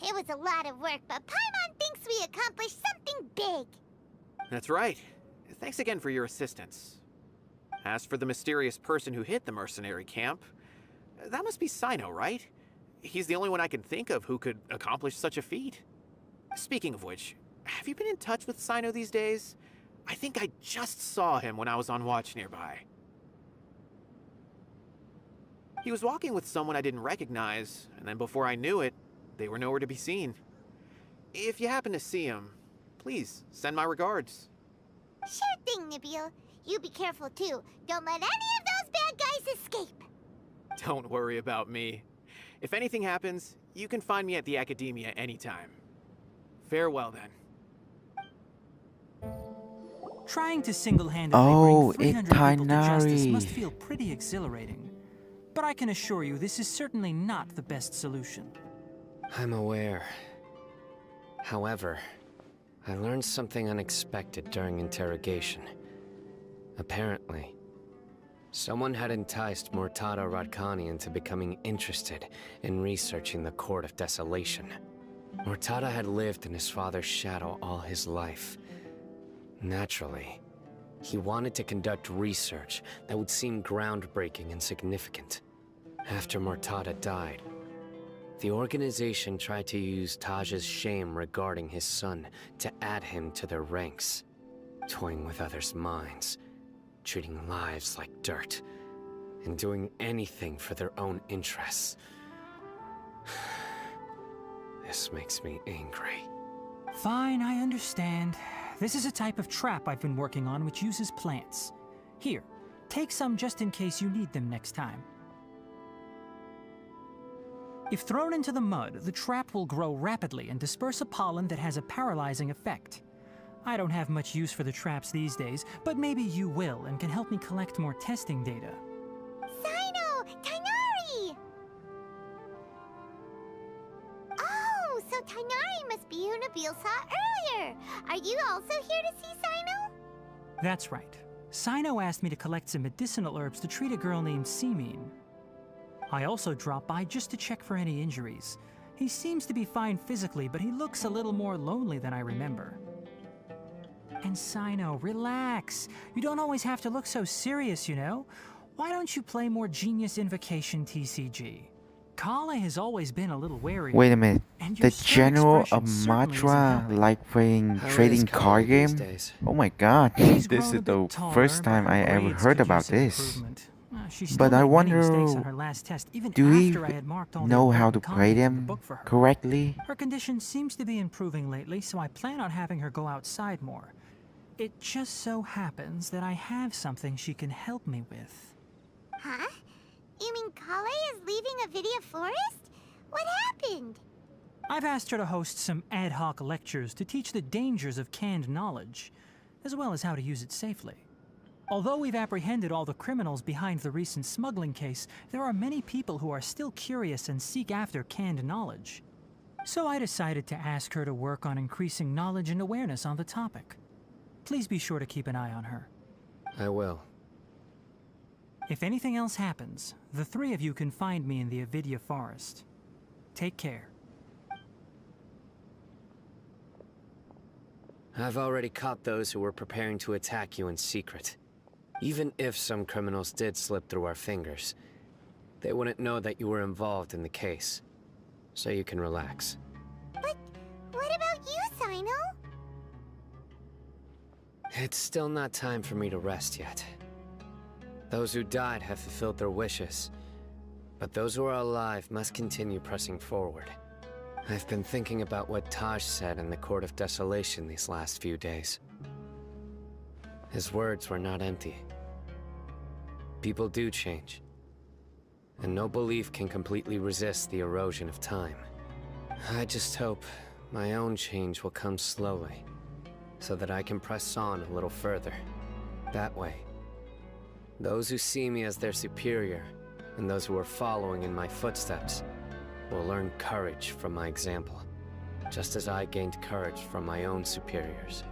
It was a lot of work, but Paimon thinks we accomplished something big. That's right. Thanks again for your assistance. As for the mysterious person who hit the mercenary camp, that must be Cyno, right? He's the only one I can think of who could accomplish such a feat. Speaking of which, have you been in touch with Cyno these days? I think I just saw him when I was on watch nearby. He was walking with someone I didn't recognize, and then before I knew it, they were nowhere to be seen. If you happen to see him, please send my regards. Sure thing, Nabil. You be careful too. Don't let any of those bad guys escape. Don't worry about me. If anything happens, you can find me at the Academia anytime. Farewell then. Trying to single-handedly Oh, bring 300 people to justice Itanari. must feel pretty exhilarating. But I can assure you this is certainly not the best solution. I'm aware. However, I learned something unexpected during interrogation. Apparently, someone had enticed Murtada Radkani into becoming interested in researching the Court of Desolation. Murtada had lived in his father's shadow all his life. Naturally, he wanted to conduct research that would seem groundbreaking and significant. After Murtada died, the organization tried to use Taj's shame regarding his son to add him to their ranks, toying with others' minds, treating lives like dirt, and doing anything for their own interests. This makes me angry. Fine, I understand. This is a type of trap I've been working on which uses plants. Here, take some just in case you need them next time. If thrown into the mud, the trap will grow rapidly and disperse a pollen that has a paralyzing effect. I don't have much use for the traps these days, but maybe you will and can help me collect more testing data. Cyno! Tainari! Oh, so Tainari must be who Nabil saw earlier. Are you also here to see Cyno? That's right. Cyno asked me to collect some medicinal herbs to treat a girl named Simin. I also dropped by just to check for any injuries. He seems to be fine physically, but he looks a little more lonely than I remember. And Cyno, relax. You don't always have to look so serious, you know? Why don't you play more Genius Invocation TCG? Kale has always been a little wary. Wait a minute. And your The stern General expression certainly isn't Amatra helping. like playing How trading is Kale card these game? days? Oh my god, She's this grown is a the bit taller, first but time her I ever grades heard could about use some this. improvement. She still But I made many wonder, mistakes on her last test, even do we after I had marked all the know how to important play content in the them book for her. correctly? Her condition seems to be improving lately, so I plan on having her go outside more. It just so happens that I have something she can help me with. Huh? You mean Kale is leaving Avidia Forest? What happened? I've asked her to host some ad hoc lectures to teach the dangers of canned knowledge, as well as how to use it safely. Although we've apprehended all the criminals behind the recent smuggling case, there are many people who are still curious and seek after canned knowledge. So I decided to ask her to work on increasing knowledge and awareness on the topic. Please be sure to keep an eye on her. I will. If anything else happens, the three of you can find me in the Avidia Forest. Take care. I've already caught those who were preparing to attack you in secret. Even if some criminals did slip through our fingers, they wouldn't know that you were involved in the case. So you can relax. But what about you, Cyno? It's still not time for me to rest yet. Those who died have fulfilled their wishes, but those who are alive must continue pressing forward. I've been thinking about what Taj said in the Court of Desolation these last few days. His words were not empty. People do change, and no belief can completely resist the erosion of time. I just hope my own change will come slowly, so that I can press on a little further. That way, those who see me as their superior, and those who are following in my footsteps, will learn courage from my example, just as I gained courage from my own superiors,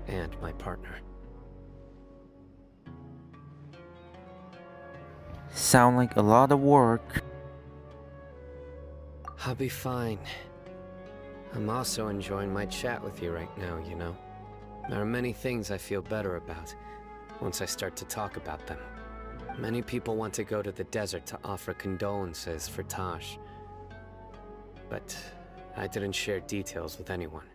and my partner. Sound like a lot of work. I'll be fine. I'm also enjoying my chat with you right now, you know? There are many things I feel better about once I start to talk about them. Many people want to go to the desert to offer condolences for Taj. But I didn't share details with anyone.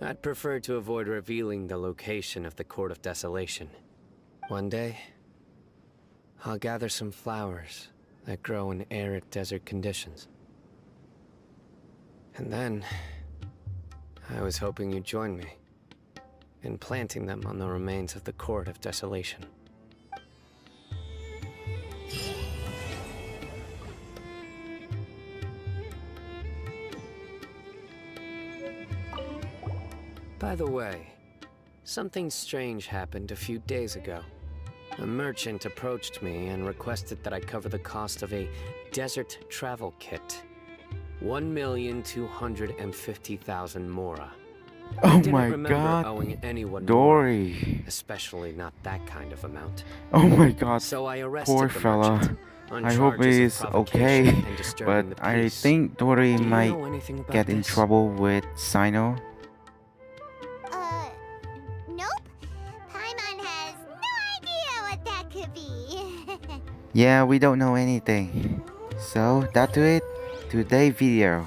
I'd prefer to avoid revealing the location of the Court of Desolation. One day, I'll gather some flowers that grow in arid desert conditions. And then, I was hoping you'd join me in planting them on the remains of the Court of Desolation. By the way, something strange happened a few days ago. A merchant approached me and requested that I cover the cost of a desert travel kit. 1,250,000 mora. Oh I didn't my remember god, owing anyone Dory. more, especially not that kind of amount. Oh my god, So I arrested poor the fella. merchant on I hope charges of he's provocation okay, and disturbing but the I peace. think Dory Do you might know anything about get in this? trouble with Cyno. Nope. Paimon has no idea what that could be. Yeah, we don't know anything. So, that's it. Today's video.